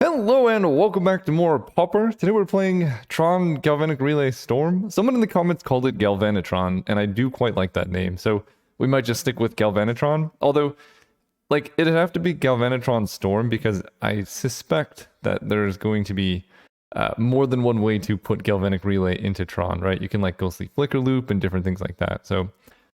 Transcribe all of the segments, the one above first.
Hello and welcome back to more Pauper. Today we're playing Tron Galvanic Relay Storm. Someone in the comments called it Galvanatron, and I do quite like that name, so we might just stick with Galvanatron. Although, like, it'd have to be Galvanatron Storm because I suspect that there's going to be more than one way to put Galvanic Relay into Tron, right? You can like Ghostly Flicker Loop and different things like that. So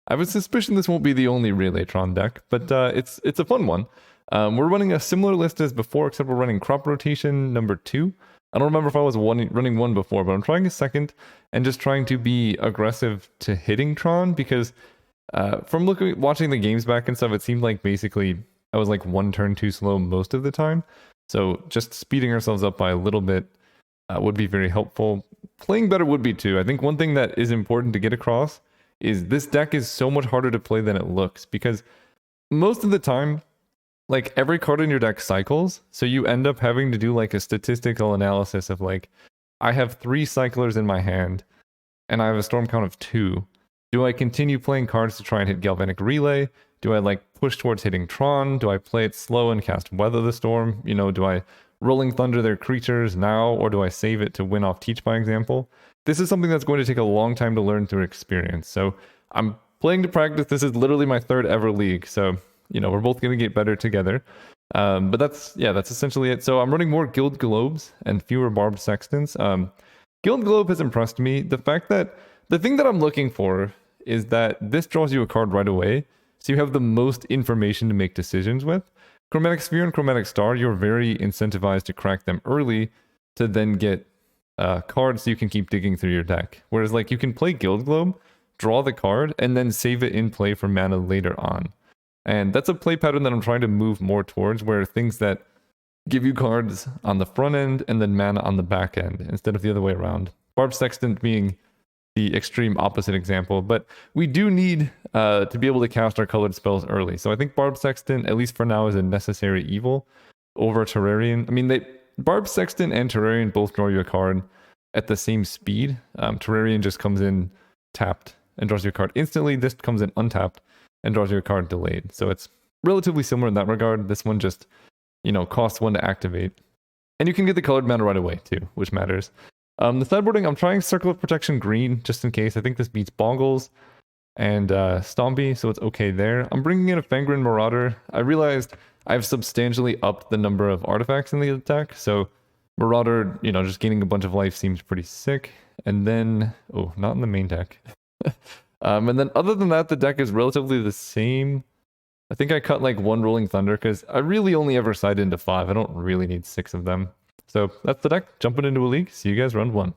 I have a suspicion this won't be the only Relay Tron deck, but it's a fun one. We're running a similar list as before, except we're running Crop Rotation number 2. I don't remember if I was running one before, but I'm trying a second and just trying to be aggressive to hitting Tron because from watching the games back and stuff, it seemed like basically I was like one turn too slow most of the time. So just speeding ourselves up by a little bit would be very helpful. Playing better would be too. I think one thing that is important to get across is this deck is so much harder to play than it looks because most of the time, like every card in your deck cycles, so you end up having to do like a statistical analysis of like, I have 3 cyclers in my hand, and I have a storm count of 2. Do I continue playing cards to try and hit Galvanic Relay? Do I like push towards hitting Tron? Do I play it slow and cast Weather the Storm? You know, do I Rolling Thunder their creatures now, or do I save it to win off Teach by example? This is something that's going to take a long time to learn through experience. So I'm playing to practice. This is literally my 3rd ever league, so you know, we're both going to get better together. But that's essentially it. So I'm running more Guild Globes and fewer Barbed Sextants. Guild Globe has impressed me. The fact that the thing that I'm looking for is that this draws you a card right away. So you have the most information to make decisions with. Chromatic Sphere and Chromatic Star, you're very incentivized to crack them early to then get cards so you can keep digging through your deck. Whereas like you can play Guild Globe, draw the card, and then save it in play for mana later on. And that's a play pattern that I'm trying to move more towards, where things that give you cards on the front end and then mana on the back end, instead of the other way around. Barb Sextant being the extreme opposite example, but we do need to be able to cast our colored spells early. So I think Barb Sextant, at least for now, is a necessary evil over Terrarian. I mean, Barb Sextant and Terrarian both draw you a card at the same speed. Terrarian just comes in tapped and draws you a card instantly. This comes in untapped and draws your card delayed. So it's relatively similar in that regard. This one just, you know, costs 1 to activate. And you can get the colored mana right away too, which matters. The sideboarding, I'm trying Circle of Protection green, just in case. I think this beats Bongles and Stompy, so it's okay there. I'm bringing in a Fangren Marauder. I realized I've substantially upped the number of artifacts in the deck, so Marauder, you know, just gaining a bunch of life seems pretty sick. And then, oh, not in the main deck. And then other than that, the deck is relatively the same. I think I cut like 1 Rolling Thunder because I really only ever side into 5. I don't really need 6 of them. So that's the deck. Jumping into a league. See you guys round 1.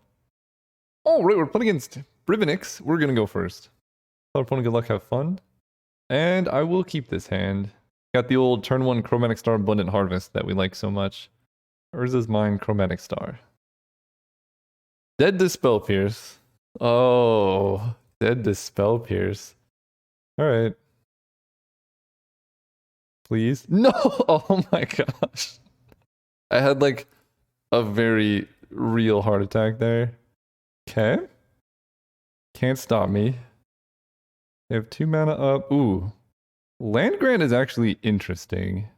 All right, we're playing against Brivinix. We're going to go first. Tell our opponent good luck, have fun. And I will keep this hand. Got the old turn 1 Chromatic Star Abundant Harvest that we like so much. Urza's mine, Chromatic Star. Dead to Spell Pierce. Oh, dead to Spell Pierce. Alright. Please. No! Oh my gosh. I had like a very real heart attack there. Okay. Can't stop me. They have 2 mana up. Ooh. Land Grant is actually interesting.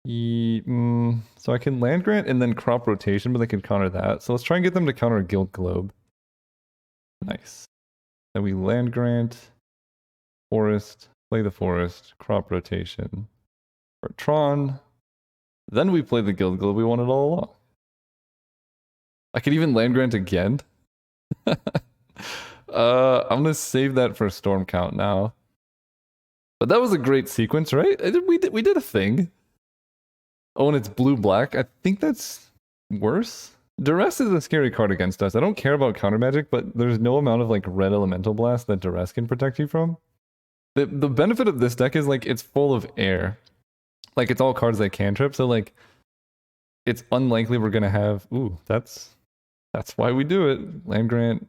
So I can Land Grant and then Crop Rotation, but they can counter that. So let's try and get them to counter Guild Globe. Nice. Then we Land Grant, Forest, play the Forest, Crop Rotation. For Tron. Then we play the Guild Globe we wanted all along. I could even Land Grant again. I'm gonna save that for Storm Count now. But that was a great sequence, right? We did a thing. Oh, and it's blue-black. I think that's worse. Duress is a scary card against us. I don't care about counter magic, but there's no amount of like red elemental blast that Duress can protect you from. The benefit of this deck is like it's full of air. Like it's all cards that cantrip, so like it's unlikely we're gonna have. Ooh, that's why we do it. Land Grant,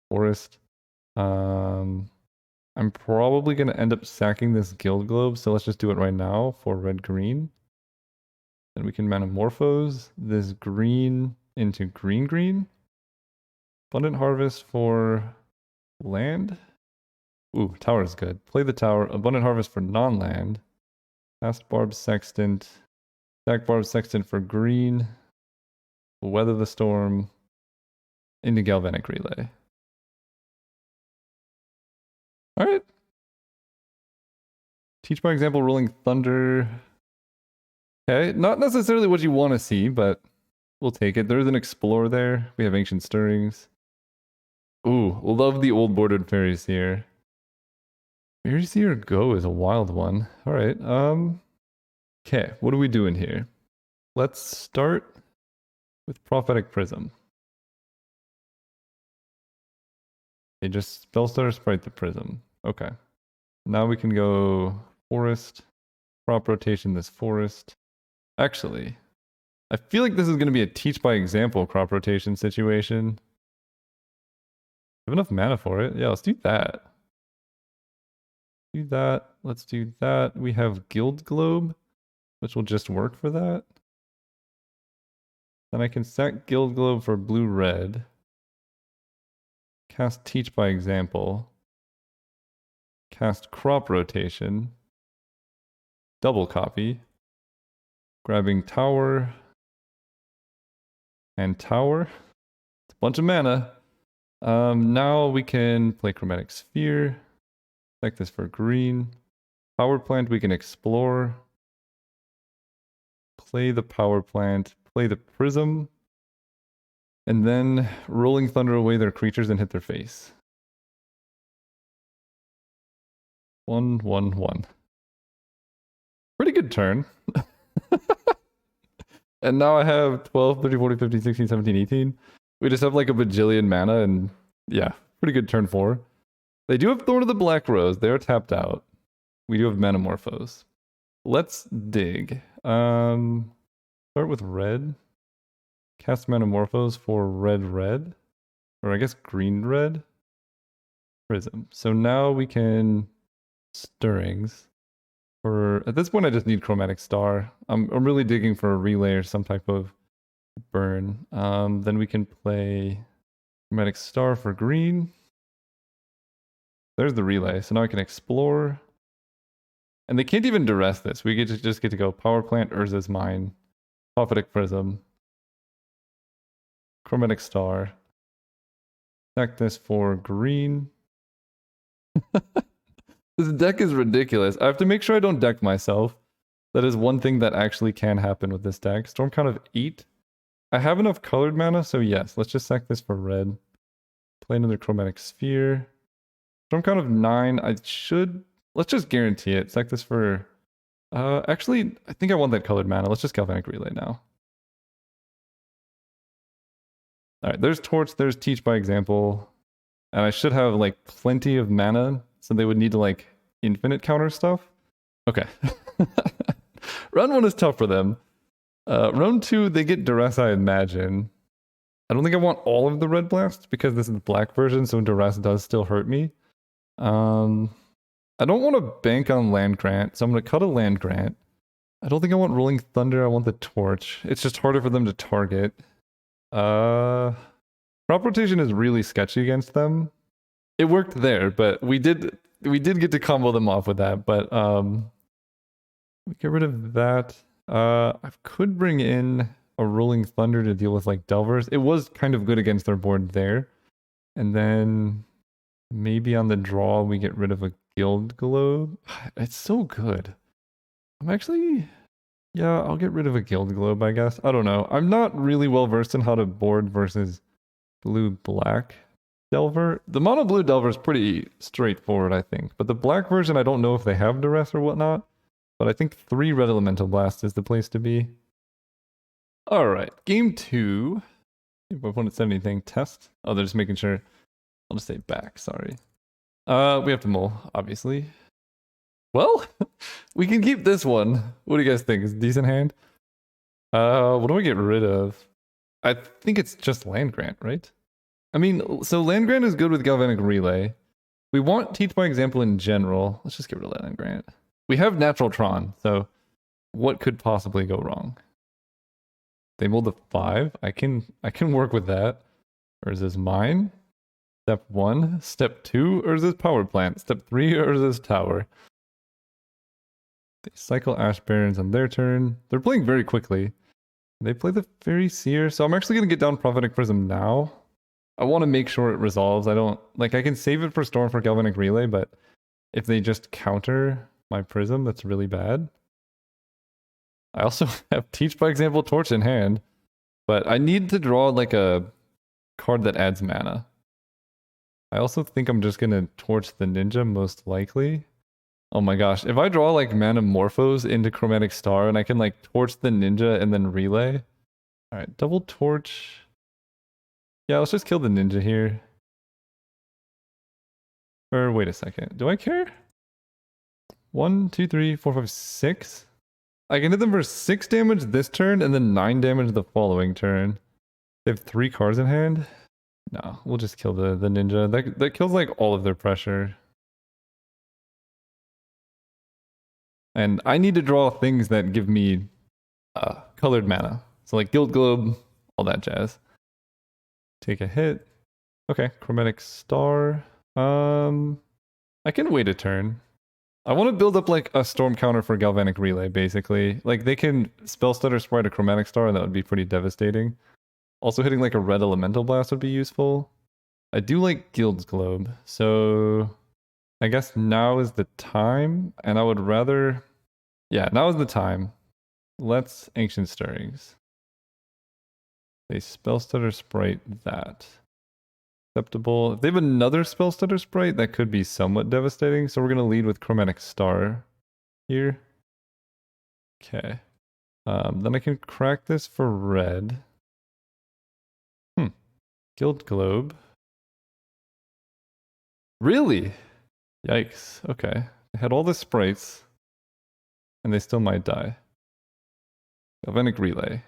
Forest. I'm probably gonna end up sacking this Guild Globe, so let's just do it right now for red green. Then we can metamorphose this green into green green. Abundant Harvest for land. Ooh, tower is good. Play the tower. Abundant Harvest for non-land. Cast Barb Sextant. Stack Barb Sexton for green. We'll weather the storm into Galvanic Relay. All right. Teach by example, Rolling Thunder. Okay, not necessarily what you want to see, but we'll take it. There's an Explorer there. We have Ancient Stirrings. Ooh, love the old bordered fairies here. Fairy Seer Go is a wild one. All right. Okay, what are we doing here? Let's start with Prophetic Prism. Okay, just Spellstutter Sprite the Prism. Okay. Now we can go Forest. Crop rotation this Forest. Actually, I feel like this is going to be a teach by example crop rotation situation. Have enough mana for it. Yeah, let's do that. Do that. Let's do that. We have Guild Globe, which will just work for that. Then I can set Guild Globe for blue-red. Cast Teach by example. Cast Crop Rotation. Double copy. Grabbing Tower. And Tower. It's a bunch of mana. Now we can play Chromatic Sphere. Check this for green. Power Plant we can explore. Play the Power Plant. Play the Prism. And then Rolling Thunder away their creatures and hit their face. 1/1/1. Pretty good turn. And now I have 12, 30, 40, 50, 16, 17, 18. We just have like a bajillion mana and yeah, pretty good turn 4. They do have Thorn of the Black Rose. They're tapped out. We do have Metamorphose. Let's dig. Start with red. Cast Metamorphose for red. Or I guess green-red. Prism. So now we can Stirrings. At this point I just need Chromatic Star. I'm really digging for a relay or some type of burn. Then we can play Chromatic Star for green. There's the relay. So now I can explore. And they can't even duress this. We just get to go Power Plant, Urza's Mine, Prophetic Prism, Chromatic Star. Deck this for green. This deck is ridiculous. I have to make sure I don't deck myself. That is one thing that actually can happen with this deck. Stormcount of 8. I have enough colored mana, so yes, let's just sack this for red. Play another Chromatic Sphere. Stormcount of 9. Let's just guarantee it. Sack this for... actually, I think I want that colored mana. Let's just Galvanic Relay now. Alright, there's Torch, there's Teach by example. And I should have like plenty of mana, so they would need to like infinite counter stuff. Okay. Round 1 is tough for them. Round 2, they get Duress, I imagine. I don't think I want all of the Red Blast because this is the black version, so Duress does still hurt me. I don't want to bank on Land Grant, so I'm going to cut a Land Grant. I don't think I want Rolling Thunder, I want the Torch. It's just harder for them to target. Crop Rotation is really sketchy against them. It worked there, but we did get to combo them off with that, but we get rid of that. I could bring in a Rolling Thunder to deal with like Delvers. It was kind of good against their board there. And then maybe on the draw we get rid of a Guild Globe. It's so good. Yeah, I'll get rid of a Guild Globe, I guess. I don't know. I'm not really well versed in how to board versus blue-black Delver. The mono-blue Delver is pretty straightforward, I think. But the black version, I don't know if they have Duress or whatnot. But I think 3 Red Elemental Blast is the place to be. Alright, game 2. If my opponent said anything, test. Oh, they're just making sure. I'll just say back, sorry. We have to mull, obviously. Well, we can keep this one. What do you guys think? Is it a decent hand? What do we get rid of? I think it's just Land Grant, right? I mean, so Land Grant is good with Galvanic Relay. We want Teach by example in general. Let's just get rid of Land Grant. We have Natural Tron, so what could possibly go wrong? They mulled a 5. I can work with that. Or is this mine? Step 1. Step 2, or is this Power Plant? Step 3, or is this Tower? They cycle Ash Barons on their turn. They're playing very quickly. They play the Fairy Seer, so I'm actually going to get down Prophetic Prism now. I want to make sure it resolves. I can save it for Storm for Galvanic Relay, but if they just counter my Prism, that's really bad. I also have Teach by Example Torch in hand, but I need to draw like a card that adds mana. I also think I'm just going to Torch the Ninja most likely. Oh my gosh, if I draw like Mana Morphos into Chromatic Star and I can like Torch the Ninja and then Relay. Alright, double Torch. Yeah, let's just kill the Ninja here. Or wait a second, do I care? 1, 2, 3, 4, 5, 6? I can hit them for 6 damage this turn and then 9 damage the following turn. They have 3 cards in hand? No, we'll just kill the Ninja. That kills like all of their pressure. And I need to draw things that give me colored mana. So like Guild Globe, all that jazz. Take a hit. Okay, Chromatic Star. I can wait a turn. I want to build up like a Storm counter for Galvanic Relay, basically. Like they can Spell Stutter Sprite a Chromatic Star, and that would be pretty devastating. Also hitting like a Red Elemental Blast would be useful. I do like Guild's Globe, so I guess now is the time, and I would rather... Yeah, now is the time. Let's Ancient Stirrings. They Spell Stutter Sprite that. Acceptable. If they have another Spell Stutter Sprite, that could be somewhat devastating, so we're going to lead with Chromatic Star here. Okay. Then I can crack this for red. Guild Globe. Really? Yikes. Okay. I had all the sprites, and they still might die. Galvanic Relay.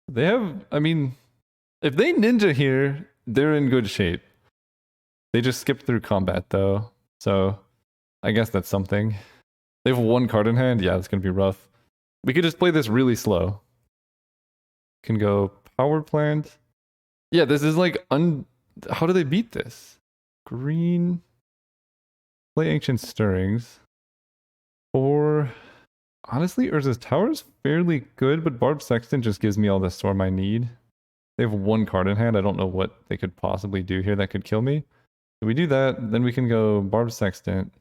They have, I mean, if they Ninja here, they're in good shape. They just skipped through combat, though, so I guess that's something. They have 1 card in hand? Yeah, it's going to be rough. We could just play this really slow. Can go Power Plant. Yeah, this is like how do they beat this? Green. Play Ancient Stirrings. Or honestly, Urza's Tower is fairly good, but Barb Sextant just gives me all the storm I need. They have 1 card in hand. I don't know what they could possibly do here that could kill me. So we do that, then we can go Barb Sextant.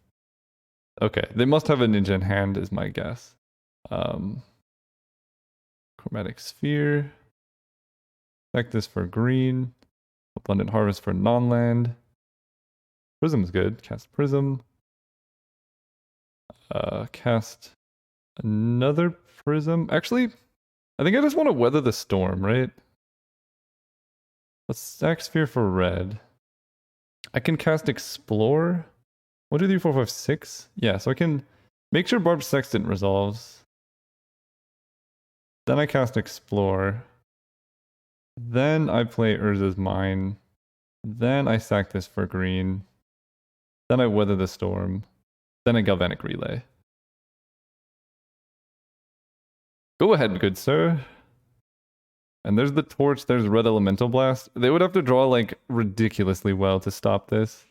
Okay, they must have a Ninja in hand is my guess. Chromatic Sphere. Check this for green. Abundant Harvest for non-land. Prism's good. Cast Prism. Cast another Prism. Actually, I think I just want to weather the storm, right? Let's stack Sphere for red. I can cast Explore. 1, 2, 3, 4, 5, 6. Yeah, so I can make sure Barb Sextant resolves. Then I cast Explore. Then I play Urza's Mine. Then I sack this for green. Then I weather the storm. Then I Galvanic Relay. Go ahead, good sir. And there's the Torch, there's Red Elemental Blast. They would have to draw like ridiculously well to stop this.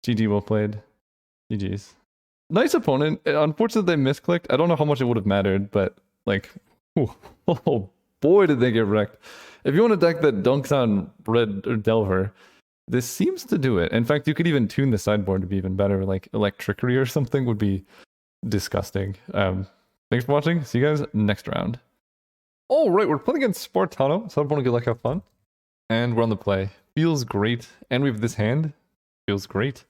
GG, well played. GG's. Nice opponent. Unfortunately, they misclicked. I don't know how much it would have mattered, but like, oh boy, did they get wrecked. If you want a deck that dunks on Red or Delver, this seems to do it. In fact, you could even tune the sideboard to be even better, like Electricity or something would be disgusting. Thanks for watching. See you guys next round. All right, we're playing against Spartano, so I want to get like have fun. And we're on the play. Feels great. And we have this hand. Feels great.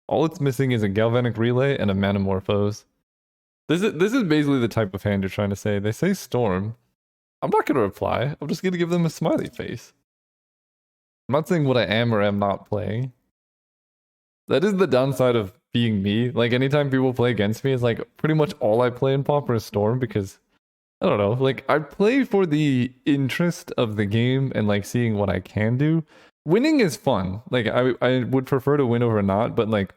All it's missing is a Galvanic Relay and a Mana Morphos. This is basically the type of hand you're trying to say. They say Storm. I'm not going to reply. I'm just going to give them a smiley face. I'm not saying what I am or am not playing. That is the downside of being me. Like, anytime people play against me, it's like pretty much all I play in Pauper is Storm because, I don't know, like, I play for the interest of the game and, like, seeing what I can do. Winning is fun. Like, I would prefer to win over not, but, like,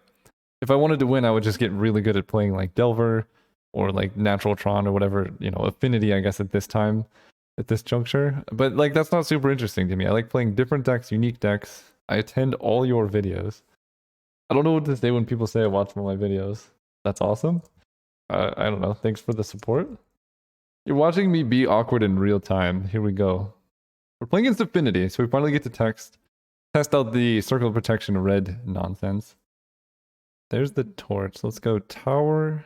if I wanted to win, I would just get really good at playing, like, Delver or, like, Natural Tron or whatever, you know, Affinity, I guess, at this time. At this juncture, but like that's not super interesting to me. I like playing different decks, unique decks. I attend all your videos. I don't know what to say when people say I watch all my videos. That's awesome. I don't know. Thanks for the support. You're watching me be awkward in real time. Here we go. We're playing against Affinity, so we finally get to test out the Circle of Protection red nonsense. There's the torch. Let's go tower.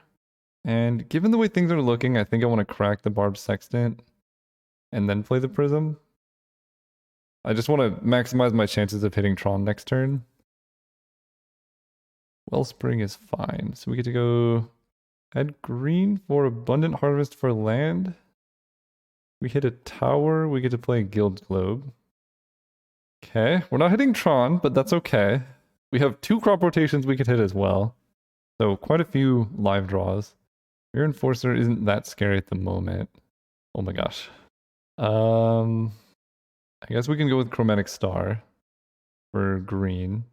And given the way things are looking, I think I want to crack the Barbed Sextant and then play the Prism. I just want to maximize my chances of hitting Tron next turn. Wellspring is fine. So we get to go add green for Abundant Harvest for land. We hit a tower. We get to play Guild Globe. Okay. We're not hitting Tron, but that's okay. We have 2 crop rotations we could hit as well. So quite a few live draws. Your Enforcer isn't that scary at the moment. Oh my gosh. I guess we can go with Chromatic Star for green.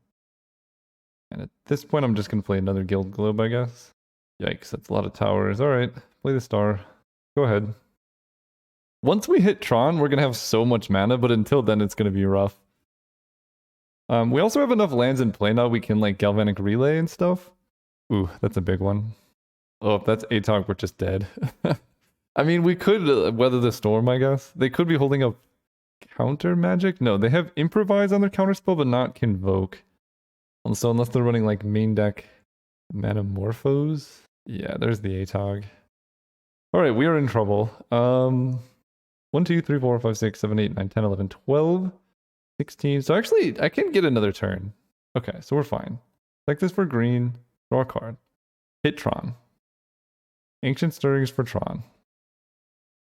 And at this point, I'm just going to play another Guild Globe, I guess. Yikes, that's a lot of towers. All right, play the star. Go ahead. Once we hit Tron, we're going to have so much mana, but until then, it's going to be rough. We also have enough lands in play now we can like Galvanic Relay and stuff. Ooh, that's a big one. Oh, if that's ATOG, we're just dead. I mean, we could weather the storm, I guess. They could be holding up counter magic. No, they have Improvise on their counter spell, but not Convoke. And so unless they're running like main deck Metamorphose. Yeah, there's the ATOG. Alright, we are in trouble. 1, 2, 3, 4, 5, 6, 7, 8, 9, 10, 11, 12, 16. So actually, I can get another turn. Okay, so we're fine. Like this for green. Draw a card. Hit Tron. Ancient Stirrings for Tron.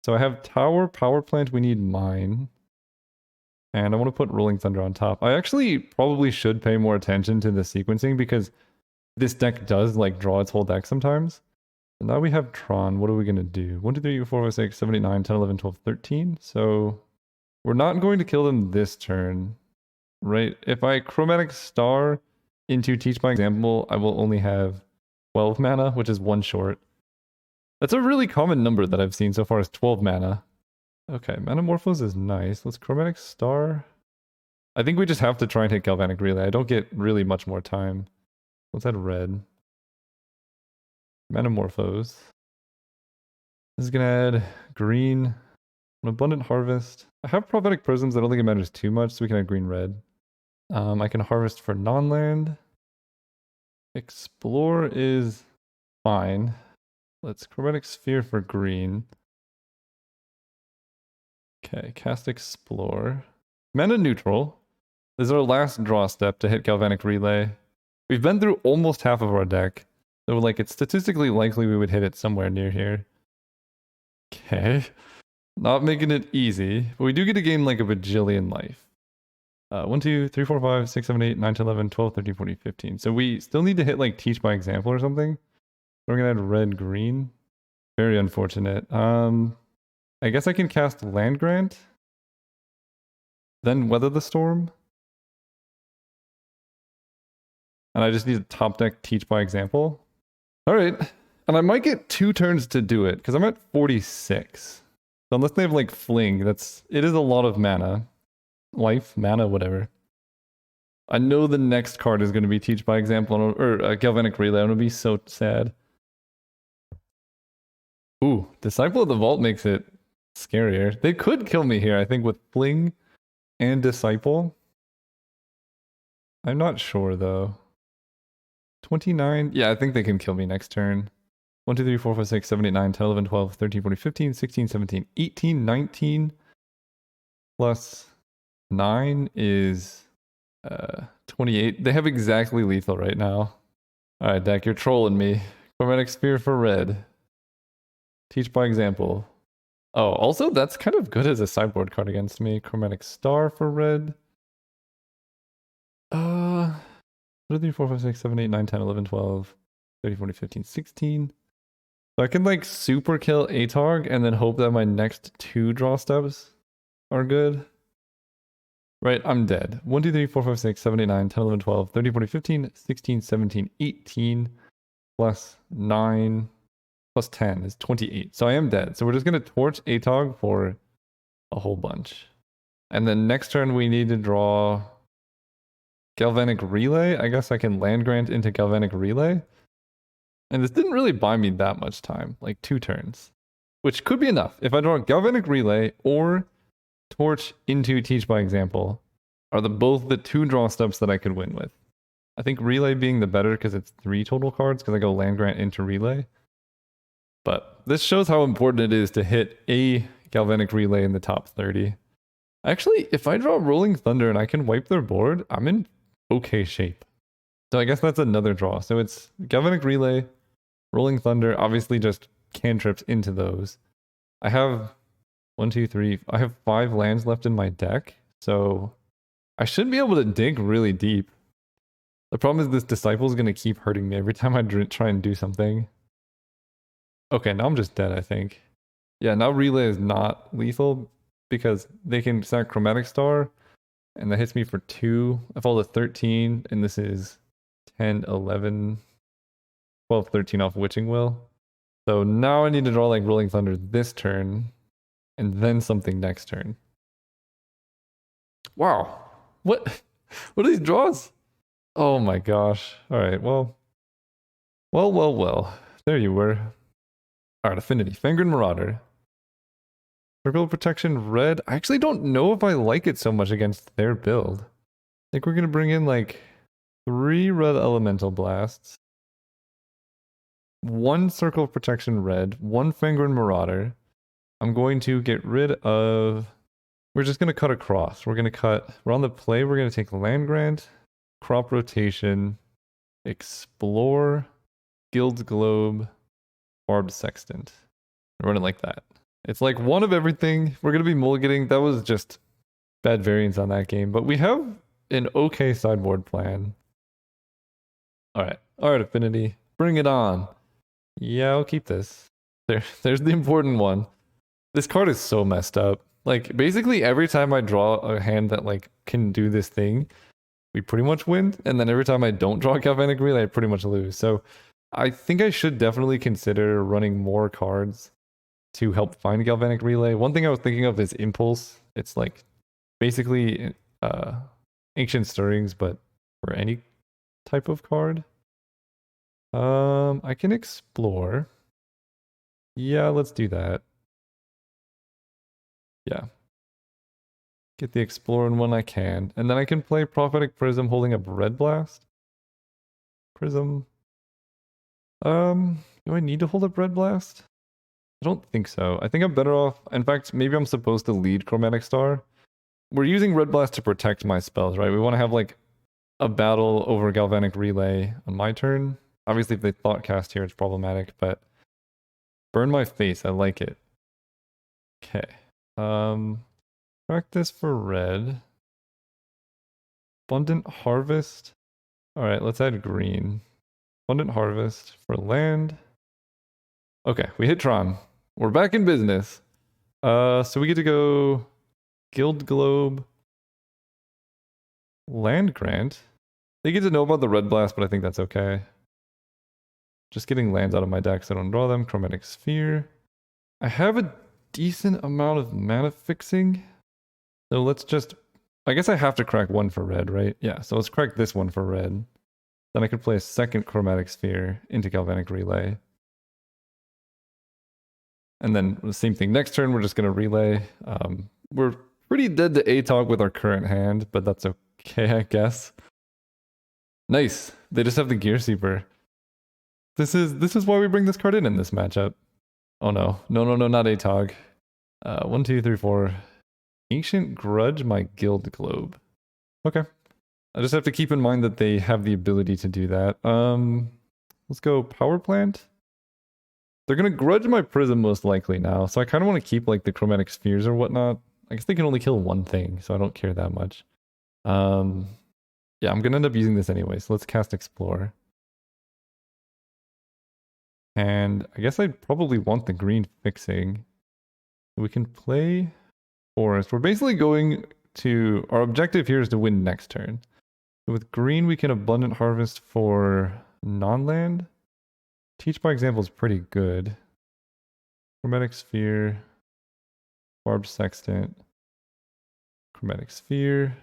So I have Tower, Power Plant, we need Mine. And I want to put Rolling Thunder on top. I actually probably should pay more attention to the sequencing because this deck does like draw its whole deck sometimes. So now we have Tron. What are we going to do? 1, 2, 3, 4, 5, 6, 7, 8, 9, 10, 11, 12, 13. So we're not going to kill them this turn, right? If I Chromatic Star into Teach by Example, I will only have 12 mana, which is 1 short. That's a really common number that I've seen so far is 12 mana. Okay, Metamorphose is nice. Let's Chromatic Star. I think we just have to try and hit Galvanic Relay. I don't get really much more time. Let's add red. Metamorphose. This is gonna add green. An Abundant Harvest. I have Prophetic Prisms. I don't think it matters too much, so we can add green-red. I can harvest for non-land. Explore is fine. Let's Chromatic Sphere for green. Okay, cast Explore. Mana neutral. This is our last draw step to hit Galvanic Relay. We've been through almost half of our deck. So like it's statistically likely we would hit it somewhere near here. Okay. Not making it easy. But we do get to gain like a bajillion life. 1, 2, 3, 4, 5, 6, 7, 8, 9, 10, 11, 12, 13, 14, 15. So we still need to hit like Teach by Example or something. We're gonna add red, green. Very unfortunate. I guess I can cast Land Grant. Then Weather the Storm. And I just need to top deck Teach by Example. Alright. And I might get 2 turns to do it, because I'm at 46. So unless they have like Fling, it is a lot of mana. Life, mana, whatever. I know the next card is going to be Teach by Example, or Galvanic Relay. I'm going to be so sad. Ooh, Disciple of the Vault makes it scarier. They could kill me here, I think, with Fling and Disciple. I'm not sure, though. 29? Yeah, I think they can kill me next turn. 1, 2, 3, 4, 5, 6, 7, 8, 9, 10, 11, 12, 13, 14, 15, 16, 17, 18, 19. Plus 9 is 28. They have exactly lethal right now. Alright, deck, you're trolling me. Chromatic Sphere for red. Teach by Example. Oh, also, that's kind of good as a sideboard card against me. Chromatic Star for red. 2, 3, 4, 5, 6, 7, 8, 9, 10, 11, 12, 13, 14, 15, 16. So I can like super kill ATOG and then hope that my next 2 draw steps are good. Right, I'm dead. 1, 2, 3, 4, 5, 6, 7, 8, 9, 10, 11, 12, 13, 14, 15, 16, 17, 18, plus 9, plus 10 is 28. So I am dead. So we're just going to torch ATOG for a whole bunch. And then next turn we need to draw Galvanic Relay. I guess I can Land Grant into Galvanic Relay. And this didn't really buy me that much time, like 2 turns, which could be enough. If I draw Galvanic Relay or Torch into Teach by Example are both the 2 draw steps that I could win with. I think Relay being the better because it's 3 total cards because I go Land Grant into Relay. But this shows how important it is to hit a Galvanic Relay in the top 30. Actually, if I draw Rolling Thunder and I can wipe their board, I'm in okay shape. So I guess that's another draw. So it's Galvanic Relay, Rolling Thunder, obviously just cantrips into those. I have 1, 2, 3. I have 5 lands left in my deck, so I should be able to dig really deep. The problem is this Disciple is going to keep hurting me every time I try and do something. Okay, now I'm just dead, I think. Yeah, now Relay is not lethal because they can sack Chromatic Star, and that hits me for 2. I fall to 13, and this is 10, 11, 12, 13 off Witching Will. So now I need to draw like Rolling Thunder this turn, and then something next turn. Wow. What are these draws? Oh my gosh. Alright, well. There you were. Alright, Affinity. Fangren Marauder. Circle of Protection red. I actually don't know if I like it so much against their build. I think we're gonna bring in like 3 red Elemental Blasts. 1 Circle of Protection red. 1 Fangren Marauder. I'm going to get rid of... We're just gonna cut across. We're on the play, we're gonna take Land Grant, Crop Rotation, Explore, Guild's Globe, Barbed Sextant. We're running like that. It's like one of everything. We're going to be mulliganing. That was just bad variance on that game. But we have an okay sideboard plan. Alright, Affinity. Bring it on. Yeah, I'll keep this. There's the important one. This card is so messed up. Like, basically every time I draw a hand that like can do this thing, we pretty much win. And then every time I don't draw Galvanic Relay, I pretty much lose. So I think I should definitely consider running more cards to help find Galvanic Relay. One thing I was thinking of is Impulse. It's like basically Ancient Stirrings, but for any type of card. I can Explore. Yeah, let's do that. Yeah. Get the Explore in when I can. And then I can play Prophetic Prism holding up Red Blast. Prism. Do I need to hold up Red Blast? I don't think so. I think I'm better off. In fact, maybe I'm supposed to lead Chromatic Star. We're using Red Blast to protect my spells, right? We want to have like a battle over Galvanic Relay on my turn. Obviously, if they Thought Cast here, it's problematic, but Burn My Face, I like it. Okay. Practice for red. Abundant Harvest. Alright, let's add green. Abundant Harvest for land. Okay, we hit Tron. We're back in business. So we get to go Guild Globe, Land Grant. They get to know about the Red Blast, but I think that's okay. Just getting lands out of my deck so I don't draw them. Chromatic Sphere. I have a decent amount of mana fixing. So let's just... I guess I have to crack 1 for red, right? Yeah, so let's crack this 1 for red. Then I could play a second Chromatic Sphere into Galvanic Relay. And then the same thing. Next turn, we're just going to Relay. We're pretty dead to ATOG with our current hand, but that's okay, I guess. Nice. They just have the Gear Seeper. This is why we bring this card in this matchup. Oh no. No, not ATOG. 1, 2, 3, 4. Ancient Grudge my Guild Globe. Okay. I just have to keep in mind that they have the ability to do that. Let's go Power Plant. They're going to grudge my Prism most likely now, so I kind of want to keep like the Chromatic Spheres or whatnot. I guess they can only kill 1 thing, so I don't care that much. Yeah, I'm going to end up using this anyway, so let's cast Explore. And I guess I'd probably want the green fixing. We can play Forest. We're basically going to... Our objective here is to win next turn. So with green, we can Abundant Harvest for non-land. Teach by Example is pretty good. Chromatic Sphere. Barbed Sextant. Chromatic Sphere.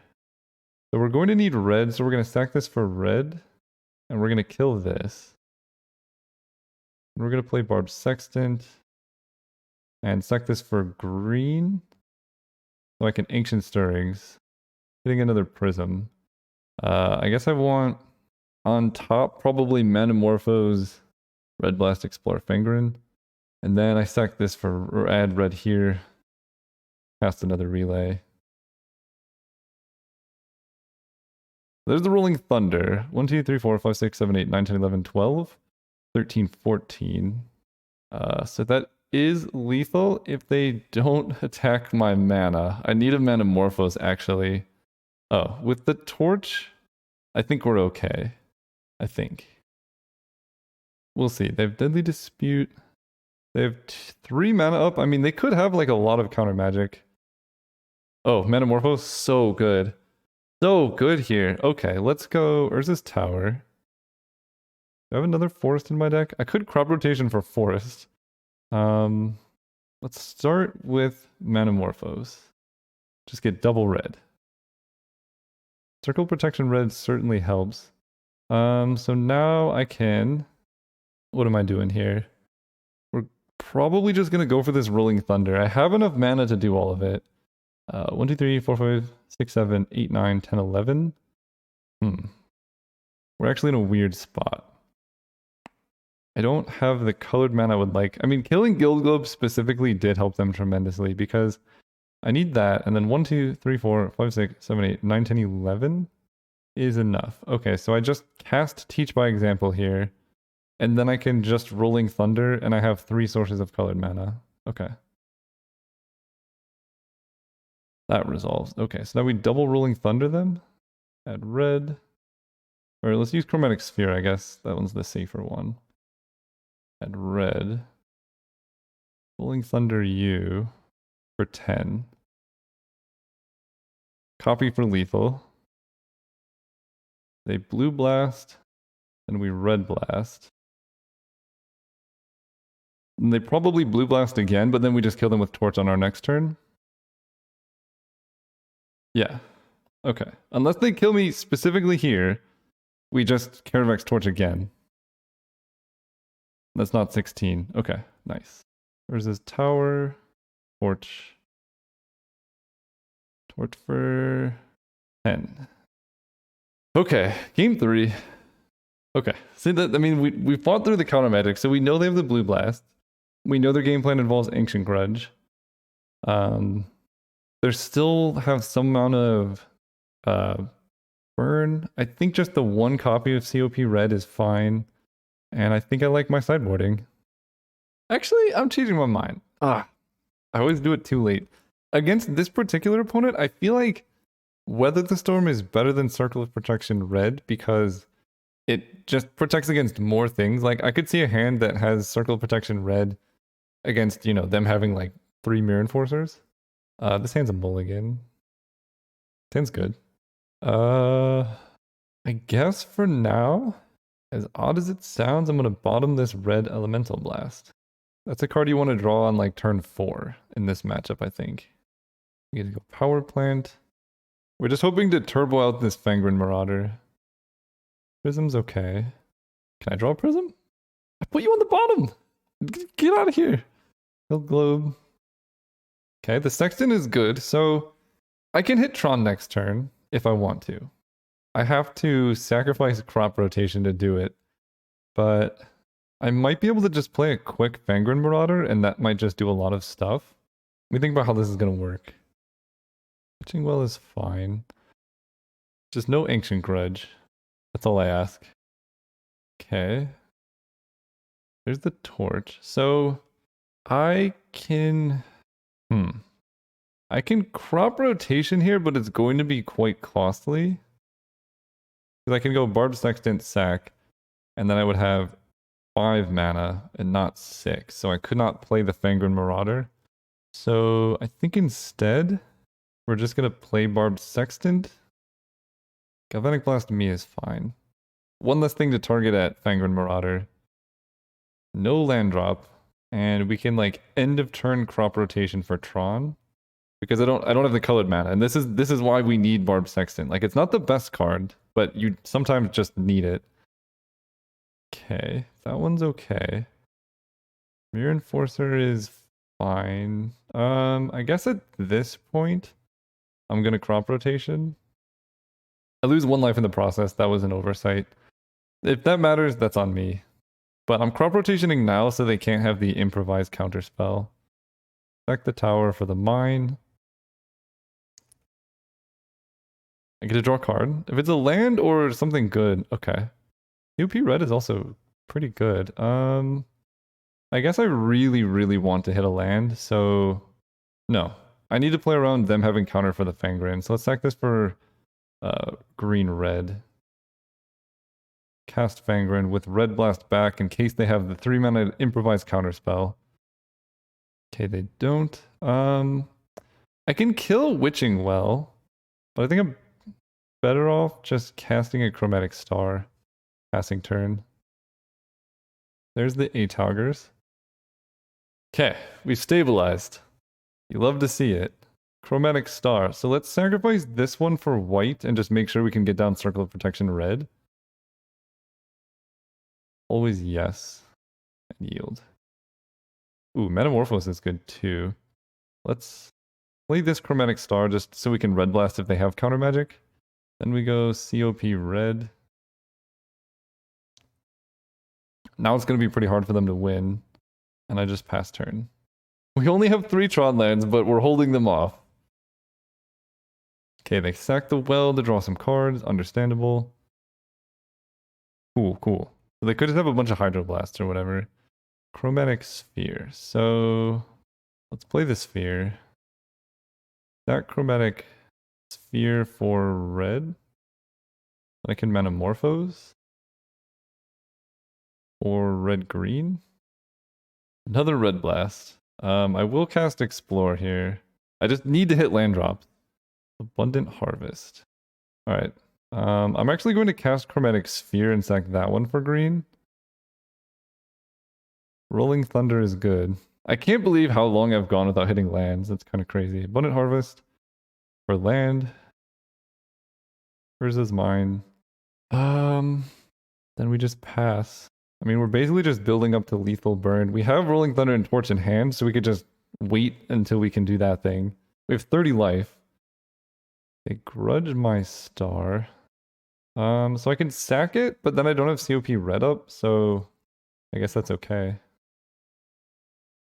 So we're going to need red, so we're going to stack this for red. And we're going to kill this. We're going to play Barbed Sextant and sack this for green. So I can Ancient Stirrings. Getting another Prism. I guess I want on top probably Manamorphose, Red Blast, Explore Fangren. And then I sack this for, or add red here. Cast another Relay. There's the Rolling Thunder. 1, 2, 3, 4, 5, 6, 7, 8, 9, 10, 11, 12, 13, 14. So that is lethal if they don't attack my mana. I need a Manamorphose actually. Oh, with the Torch, I think we're okay. I think. We'll see. They have Deadly Dispute. They have 3 mana up. I mean, they could have like a lot of counter magic. Oh, Manamorphose, so good. So good here. Okay, let's go. Where's this tower? Do I have another forest in my deck? I could crop rotation for forest. Let's start with Manamorphose. Just get double red. Circle Protection red certainly helps. So now I can... What am I doing here? We're probably just going to go for this Rolling Thunder. I have enough mana to do all of it. 1, 2, 3, 4, 5, 6, 7, 8, 9, 10, 11. We're actually in a weird spot. I don't have the colored mana I would like. I mean, killing Guild Globe specifically did help them tremendously because I need that. And then 1, 2, 3, 4, 5, 6, 7, 8, 9, 10, 11 is enough. Okay, so I just cast Teach by Example here. And then I can just Rolling Thunder and I have 3 sources of colored mana. Okay. That resolves. Okay, so now we double Rolling Thunder them. Add red. Or let's use Chromatic Sphere, I guess. That one's the safer one. Add red. Rolling Thunder you for 10. Copy for lethal. They blue blast. And we red blast. And they probably blue blast again, but then we just kill them with Torch on our next turn. Yeah. Okay. Unless they kill me specifically here, we just Caravax Torch again. That's not 16. Okay. Nice. Where's this tower? Torch. Torch for 10. Okay. Game 3. Okay. See that? I mean, we fought through the counter magic, so we know they have the blue blast. We know their game plan involves Ancient Grudge. They still have some amount of burn. I think just the 1 copy of COP red is fine. And I think I like my sideboarding. Actually, I'm changing my mind. I always do it too late. Against this particular opponent, I feel like Weather the Storm is better than Circle of Protection red because it just protects against more things. Like, I could see a hand that has Circle of Protection red against, you know, them having like 3 Mirror Enforcers. This hand's a mulligan. This hand's good. I guess for now, as odd as it sounds, I'm going to bottom this red Elemental Blast. That's a card you want to draw on like turn 4 in this matchup, I think. We get to go Power Plant. We're just hoping to turbo out this Fangren Marauder. Prism's okay. Can I draw a Prism? I put you on the bottom! Get out of here! Guild Globe. Okay, the Sextant is good, so I can hit Tron next turn if I want to. I have to sacrifice crop rotation to do it, but I might be able to just play a quick Fangren Marauder, and that might just do a lot of stuff. Let me think about how this is going to work. Pitching Well is fine. Just no Ancient Grudge. That's all I ask. Okay. There's the Torch. So I can... I can crop rotation here, but it's going to be quite costly. Because I can go Barbed Sextant, sack, and then I would have 5 mana and not 6. So I could not play the Fangren Marauder. So I think instead, we're just going to play Barbed Sextant. Galvanic Blast me is fine. One less thing to target at Fangren Marauder. No land drop. And we can like end of turn crop rotation for Tron. Because I don't have the colored mana. And this is why we need Barbed Sextant. Like, it's not the best card, but you sometimes just need it. Okay, that one's okay. Mirror Enforcer is fine. I guess at this point, I'm gonna crop rotation. I lose 1 life in the process. That was an oversight. If that matters, that's on me. But I'm crop rotationing now so they can't have the improvised counterspell. Sack the tower for the mine. I get to draw a card. If it's a land or something good, okay. UP red is also pretty good. I guess I really, really want to hit a land, so no. I need to play around them having counter for the Fangren. So let's sack this for green red. Cast Fangren with red blast back in case they have the 3-mana improvised counterspell. Okay, they don't. I can kill Witching Well, but I think I'm better off just casting a Chromatic Star. Passing turn. There's the Ataugers. Okay, we've stabilized. You love to see it. Chromatic Star. So let's sacrifice this one for white and just make sure we can get down Circle of Protection red. Always yes. And yield. Ooh, Metamorphosis is good too. Let's play this Chromatic Star just so we can red blast if they have counter magic. Then we go COP red. Now it's going to be pretty hard for them to win. And I just pass turn. We only have 3 Tron lands, but we're holding them off. Okay, they sack the well to draw some cards. Understandable. Cool, cool. So they could just have a bunch of Hydroblasts or whatever. Chromatic Sphere. So let's play the Sphere. That Chromatic Sphere for red. I can Metamorphose. Or red-green. Another red blast. I will cast Explore here. I just need to hit land drops. Abundant Harvest. Alright. I'm actually going to cast Chromatic Sphere and sack that one for green. Rolling Thunder is good. I can't believe how long I've gone without hitting lands. That's kind of crazy. Abundant Harvest for land. Versus mine. Then we just pass. I mean, we're basically just building up to lethal burn. We have Rolling Thunder and Torch in hand, so we could just wait until we can do that thing. We have 30 life. They grudge my star. So I can sack it, but then I don't have COP red up, so I guess that's okay.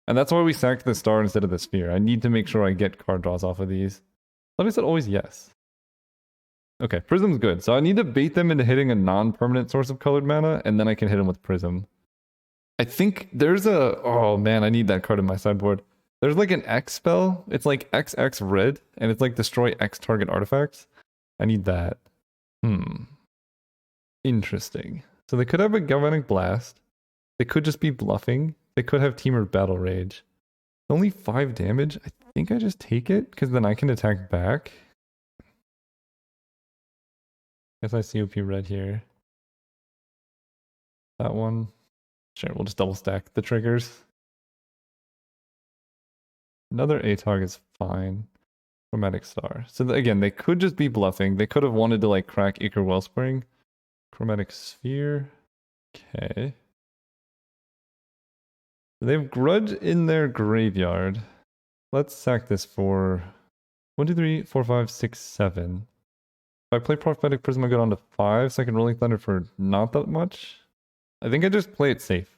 And that's why we sacked the star instead of the sphere. I need to make sure I get card draws off of these. But I said always yes. Okay, Prism's good. So I need to bait them into hitting a non-permanent source of colored mana, and then I can hit them with Prism. I think there's a... Oh man, I need that card in my sideboard. There's like an X spell. It's like XX red, and it's like destroy X target artifacts. I need that. Interesting. So they could have a Galvanic Blast. They could just be bluffing. They could have Teamer Battle Rage. Only 5 damage. I think I just take it, because then I can attack back. Guess I COP red here. That one. Sure, we'll just double stack the triggers. Another ATOG is fine. Chromatic Star. So again, they could just be bluffing. They could have wanted to like crack Ichor Wellspring. Chromatic Sphere. Okay. They have Grudge in their graveyard. Let's sack this for 1, 2, 3, 4, 5, 6, 7. If I play Prophetic Prism, I go down to 5, so I can Rolling Thunder for not that much. I think I just play it safe.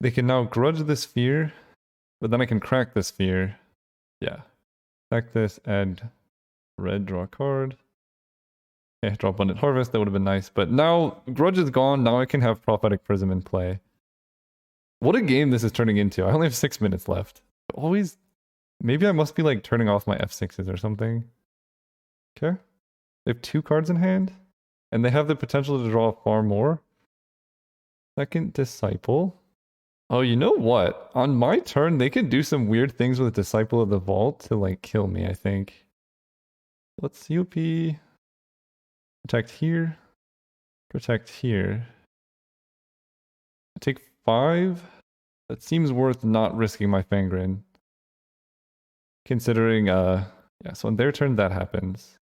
They can now grudge the sphere, but then I can crack the sphere. Yeah. Sack this, add red, draw a card. Okay, draw Abundant Harvest, that would have been nice. But now, grudge is gone, now I can have Prophetic Prism in play. What a game this is turning into. I only have 6 minutes left. Always... Maybe I must be like turning off my F6s or something. Okay. They have 2 cards in hand, and they have the potential to draw far more. Second Disciple. Oh, you know what? On my turn, they could do some weird things with Disciple of the Vault to like kill me, I think. Let's COP. Protect here. Protect here. I take 5. That seems worth not risking my Fangren. Considering, yeah, so on their turn that happens.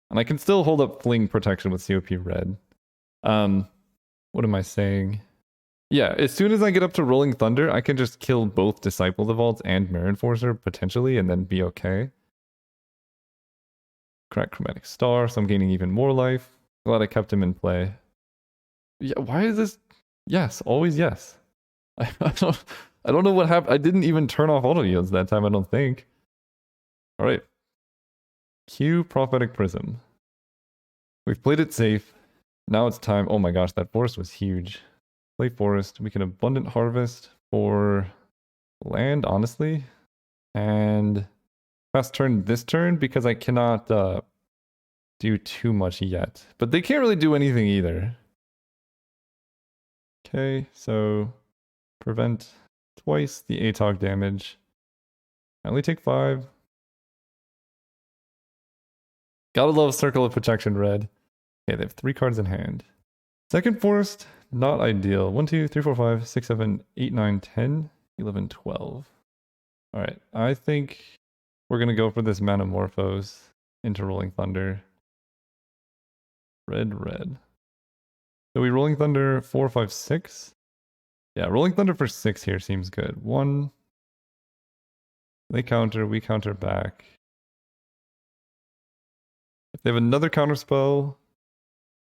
And I can still hold up Fling protection with COP red. What am I saying? Yeah, as soon as I get up to Rolling Thunder, I can just kill both Disciple the Vault and Mirror Enforcer potentially, and then be okay. Crack Chromatic Star, so I'm gaining even more life. Glad I kept him in play. Yeah, why is this? Yes, always yes. I don't know what happened. I didn't even turn off auto yields that time, I don't think. All right. Cue Prophetic Prism. We've played it safe. Now it's time. Oh my gosh, that forest was huge. Play forest. We can abundant harvest for land, honestly. And fast turn this turn because I cannot do too much yet. But they can't really do anything either. Okay, so prevent twice the ATOG damage. I only take 5. Gotta love Circle of Protection red. Okay, they have 3 cards in hand. Second forest, not ideal. 1, 2, 3, 4, 5, 6, 7, 8, 9, 10, 11, 12. Alright, I think we're gonna go for this Manamorphose into Rolling Thunder. Red, red. So we Rolling Thunder 4, 5, 6. Yeah, Rolling Thunder for 6 here seems good. 1. They counter, we counter back. If they have another counter spell.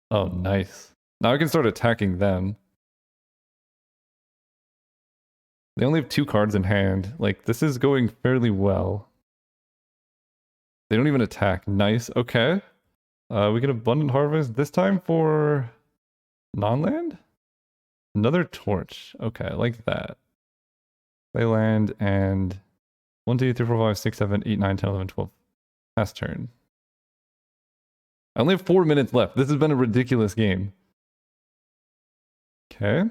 Oh, nice. Now I can start attacking them. They only have 2 cards in hand. Like, this is going fairly well. They don't even attack. Nice. Okay. We get Abundant Harvest. This time for non-land? Another Torch. Okay, I like that. Play land and 1, 2, 3, 4, 5, 6, 7, 8, 9, 10, 11, 12. Pass turn. I only have 4 minutes left. This has been a ridiculous game. Okay.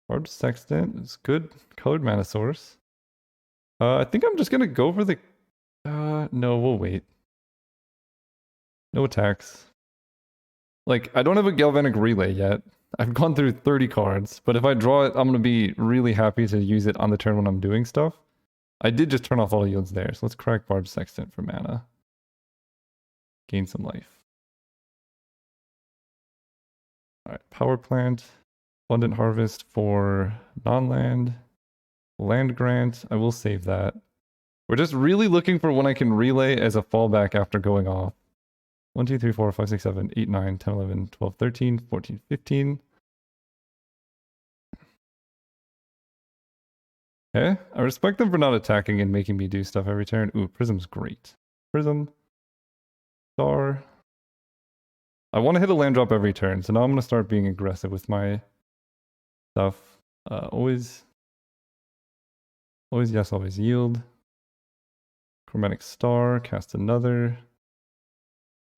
Barb Sextant is good. Colored Mana Source. I think I'm just gonna go for the... no, we'll wait. No attacks. Like, I don't have a Galvanic Relay yet. I've gone through 30 cards, but if I draw it, I'm gonna be really happy to use it on the turn when I'm doing stuff. I did just turn off all yields there, so let's crack Barb Sextant for mana. Gain some life. Alright, Power Plant. Abundant Harvest for non-land. Land Grant, I will save that. We're just really looking for when I can relay as a fallback after going off. 1, 2, 3, 4, 5, 6, 7, 8, 9, 10, 11, 12, 13, 14, 15. Okay, I respect them for not attacking and making me do stuff every turn. Ooh, Prism's great. Prism. Star. I want to hit a land drop every turn, so now I'm going to start being aggressive with my stuff. Always yes, always yield. Chromatic Star, cast another.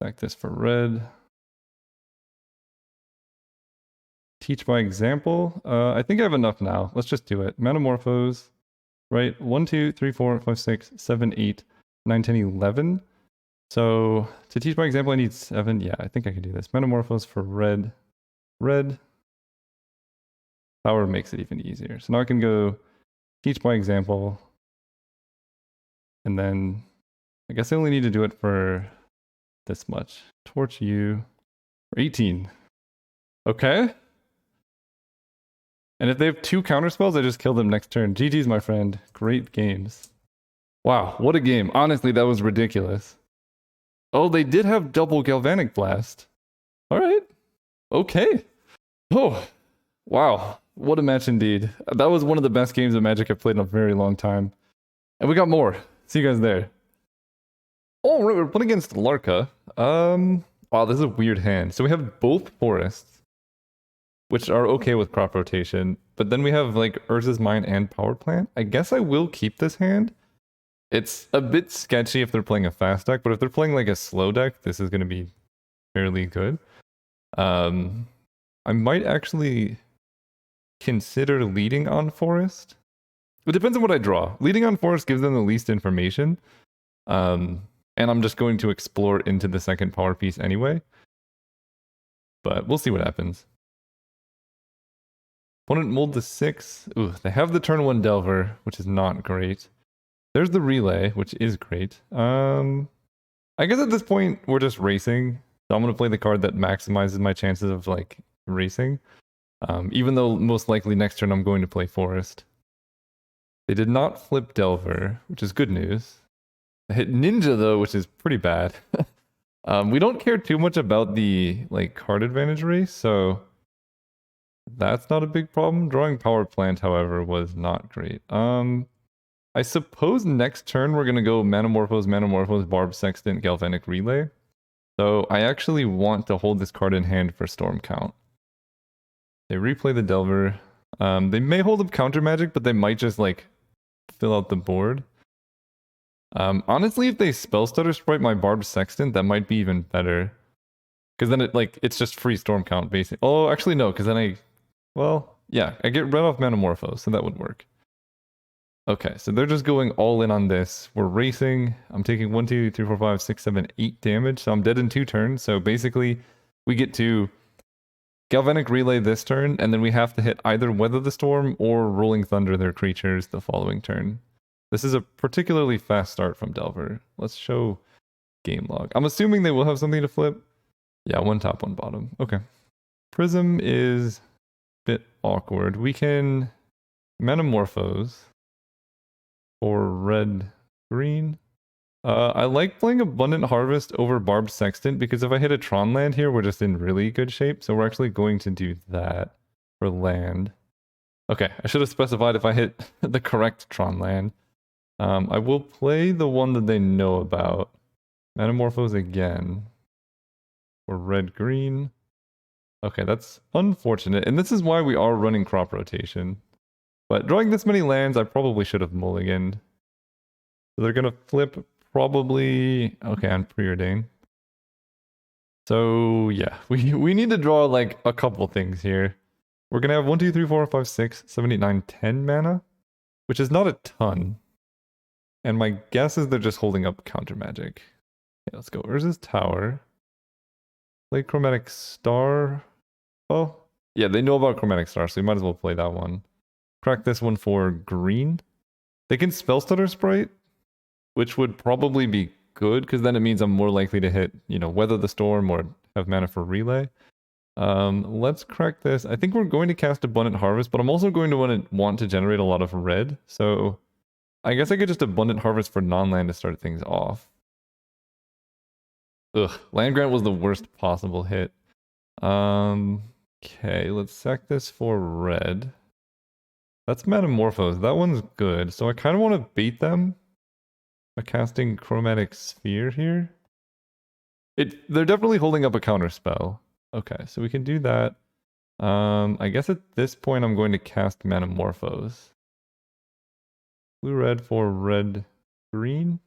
Back this for red. Teach by example. I think I have enough now. Let's just do it. Manamorphose. Right? 1, 2, 3, 4, 5, 6, 7, 8, 9, 10, 11. So to teach by example, I need 7. Yeah, I think I can do this. Manamorphose for red. Red. Power makes it even easier. So now I can go teach by example. And then I guess I only need to do it for this much. Torch you for 18. Okay. And if they have 2 counter spells, I just kill them next turn. GG's, my friend. Great games. Wow, what a game. Honestly, that was ridiculous. Oh, they did have double Galvanic Blast. All right. Okay. Oh, wow. What a match indeed. That was one of the best games of Magic I've played in a very long time. And we got more. See you guys there. Oh, right, we're playing against Larka. Wow, this is a weird hand. So we have both forests, which are okay with crop rotation, but then we have like Urza's Mine and Power Plant. I guess I will keep this hand. It's a bit sketchy if they're playing a fast deck, but if they're playing like a slow deck, this is going to be fairly good. I might actually consider leading on forest. It depends on what I draw. Leading on forest gives them the least information. And I'm just going to explore into the second power piece anyway. But we'll see what happens. Opponent mold to 6. Ooh, they have the turn 1 Delver, which is not great. There's the relay, which is great. I guess at this point, we're just racing. So I'm going to play the card that maximizes my chances of like racing. Even though most likely next turn I'm going to play Forest. They did not flip Delver, which is good news. I hit Ninja though, which is pretty bad. We don't care too much about the like card advantage race, so that's not a big problem. Drawing Power Plant, however, was not great. I suppose next turn we're gonna go Manamorphose, Barb Sextant, Galvanic Relay. So I actually want to hold this card in hand for Storm Count. They replay the Delver. They may hold up Counter Magic, but they might just like fill out the board. Honestly, if they Spell Stutter Sprite my Barb Sextant, that might be even better. Because then it's just free Storm Count, basically. Oh, actually no, because then I get rid of Manamorphose, so that would work. Okay, so they're just going all in on this. We're racing. I'm taking 1, 2, 3, 4, 5, 6, 7, 8 damage, so I'm dead in 2 turns. So basically, we get to Galvanic Relay this turn, and then we have to hit either Weather the Storm or Rolling Thunder their creatures the following turn. This is a particularly fast start from Delver. Let's show game log. I'm assuming they will have something to flip. Yeah, 1 top, 1 bottom. Okay. Prism is a bit awkward. We can Manamorphose or red green. I like playing Abundant Harvest over Barbed Sextant because if I hit a Tron land here, we're just in really good shape. So we're actually going to do that for land. Okay, I should have specified if I hit the correct Tron land. I will play the one that they know about. Manamorphose again. Or red green. Okay, that's unfortunate. And this is why we are running crop rotation. But drawing this many lands, I probably should have mulliganed. So they're gonna flip probably okay on preordain. So yeah, we need to draw like a couple things here. We're gonna have 1, 2, 3, 4, 5, 6, 7, 8, 9, 10 mana, which is not a ton. And my guess is they're just holding up counter magic. Okay, let's go. Urza's Tower. Play Chromatic Star. Oh, yeah, they know about Chromatic Star, so we might as well play that one. Crack this one for green. They can Spell Stutter Sprite, which would probably be good, because then it means I'm more likely to hit, Weather the Storm or have mana for Relay. Let's crack this. I think we're going to cast Abundant Harvest, but I'm also going to want to generate a lot of red, so I guess I could just Abundant Harvest for non-land to start things off. Ugh, Land Grant was the worst possible hit. Okay, let's sack this for red. That's Metamorphose. That one's good. So I kind of want to bait them by casting Chromatic Sphere here. They're definitely holding up a counter spell. Okay, so we can do that. I guess at this point I'm going to cast Metamorphose. Blue-red for red-green.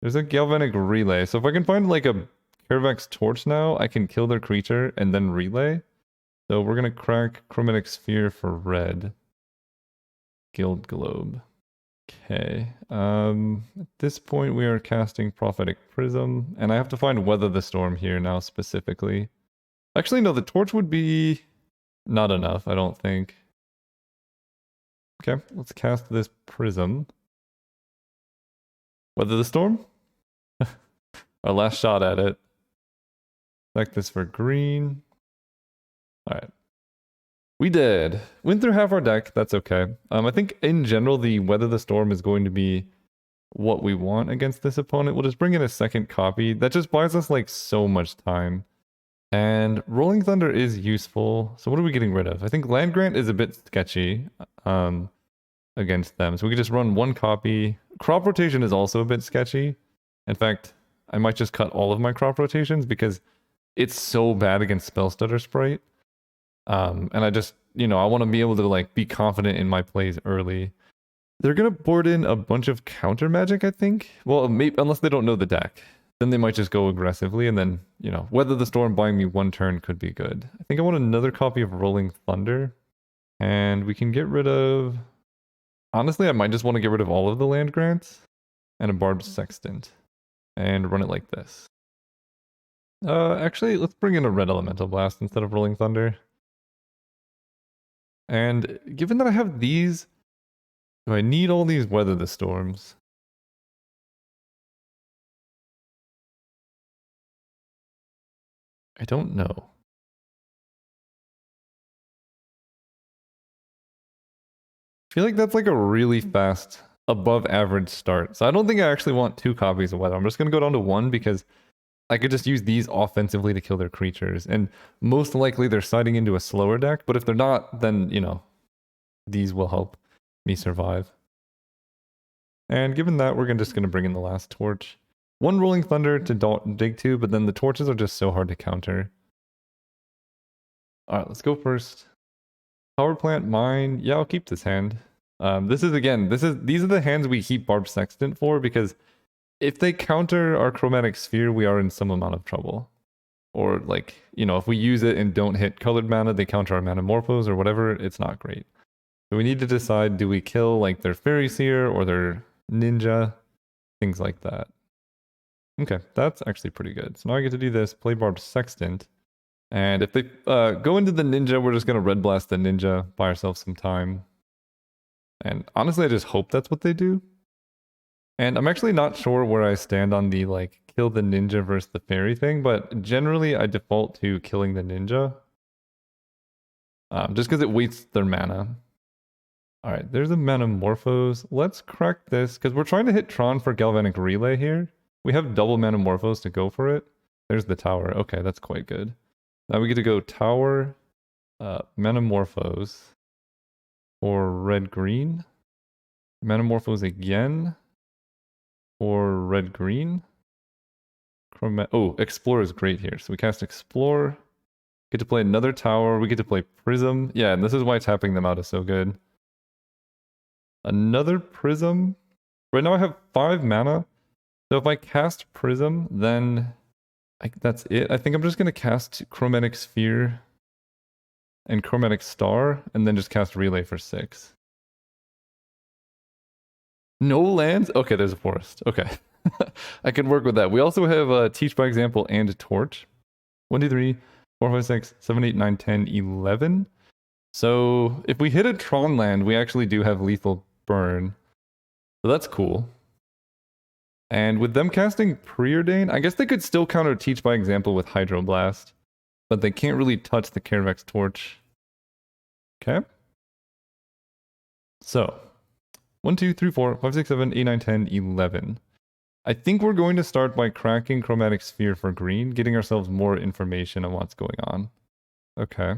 There's a Galvanic Relay. So if I can find like a Carvex Torch now, I can kill their creature and then relay. So we're going to crack Chromatic Sphere for red. Guild Globe. Okay. At this point we are casting Prophetic Prism, and I have to find Weather the Storm here now specifically. Actually, no, the Torch would be not enough, I don't think. Okay, let's cast this Prism. Weather the Storm? Our last shot at it. Select this for green. Alright. We did. Went through half our deck, that's okay. I think in general the Weather the Storm is going to be what we want against this opponent. We'll just bring in a second copy. That just buys us like so much time. And Rolling Thunder is useful. So what are we getting rid of? I think Land Grant is a bit sketchy against them. So we could just run one copy. Crop Rotation is also a bit sketchy. In fact, I might just cut all of my crop rotations because it's so bad against Spell Stutter Sprite. And I just, I want to be able to like be confident in my plays early. They're going to board in a bunch of counter magic, I think. Well, maybe, unless they don't know the deck. Then they might just go aggressively and then, Weather the Storm buying me one turn could be good. I think I want another copy of Rolling Thunder. And we can get rid of... Honestly, I might just want to get rid of all of the land grants and a Barbed Sextant. And run it like this. Actually, let's bring in a Red Elemental Blast instead of Rolling Thunder. And given that I have these, do I need all these Weather the Storms? I don't know. feel like that's like a really fast, above average start. So I don't think I actually want 2 copies of Weather. I'm just going to go down to 1 because I could just use these offensively to kill their creatures. And most likely they're siding into a slower deck. But if they're not, then, you know, these will help me survive. And given that, we're just going to bring in the last torch. 1 Rolling Thunder to dig to, but then the torches are just so hard to counter. Alright, let's go first. Power Plant, Mine. Yeah, I'll keep this hand. These are the hands we keep Barb Sextant for, because if they counter our Chromatic Sphere, we are in some amount of trouble. Or like, you know, if we use it and don't hit colored mana, they counter our Manamorphose or whatever, it's not great. So we need to decide, do we kill like their Fairy Seer or their Ninja? Things like that. Okay, that's actually pretty good. So now I get to do this, play Barb Sextant. And if they go into the Ninja, we're just going to Red Blast the Ninja, buy ourselves some time. And honestly, I just hope that's what they do. And I'm actually not sure where I stand on the like kill the Ninja versus the Fairy thing, but generally I default to killing the Ninja. Just because it wastes their mana. Alright, there's a Manamorphose. Let's crack this, because we're trying to hit Tron for Galvanic Relay here. We have double Manamorphose to go for it. There's the tower. Okay, that's quite good. Now we get to go tower, Manamorphose for red-green. Manamorphose again for red-green. Oh, Explore is great here. So we cast Explore. Get to play another tower. We get to play Prism. Yeah, and this is why tapping them out is so good. Another Prism. Right now I have 5 mana. So if I cast Prism, then that's it. I think I'm just going to cast Chromatic Sphere and Chromatic Star, and then just cast Relay for 6. No lands? Okay, there's a forest. Okay. I can work with that. We also have Teach by Example and Torch. 1, 2, 3, 4, 5, 6, 7, 8, 9, 10, 11. So if we hit a Tron land, we actually do have lethal burn. So that's cool. And with them casting Preordain, I guess they could still counter Teach by Example with Hydroblast, but they can't really touch the Carevex Torch. Okay. So, 1, 2, 3, 4, 5, 6, 7, 8, 9, 10, 11. I think we're going to start by cracking Chromatic Sphere for green, getting ourselves more information on what's going on. Okay.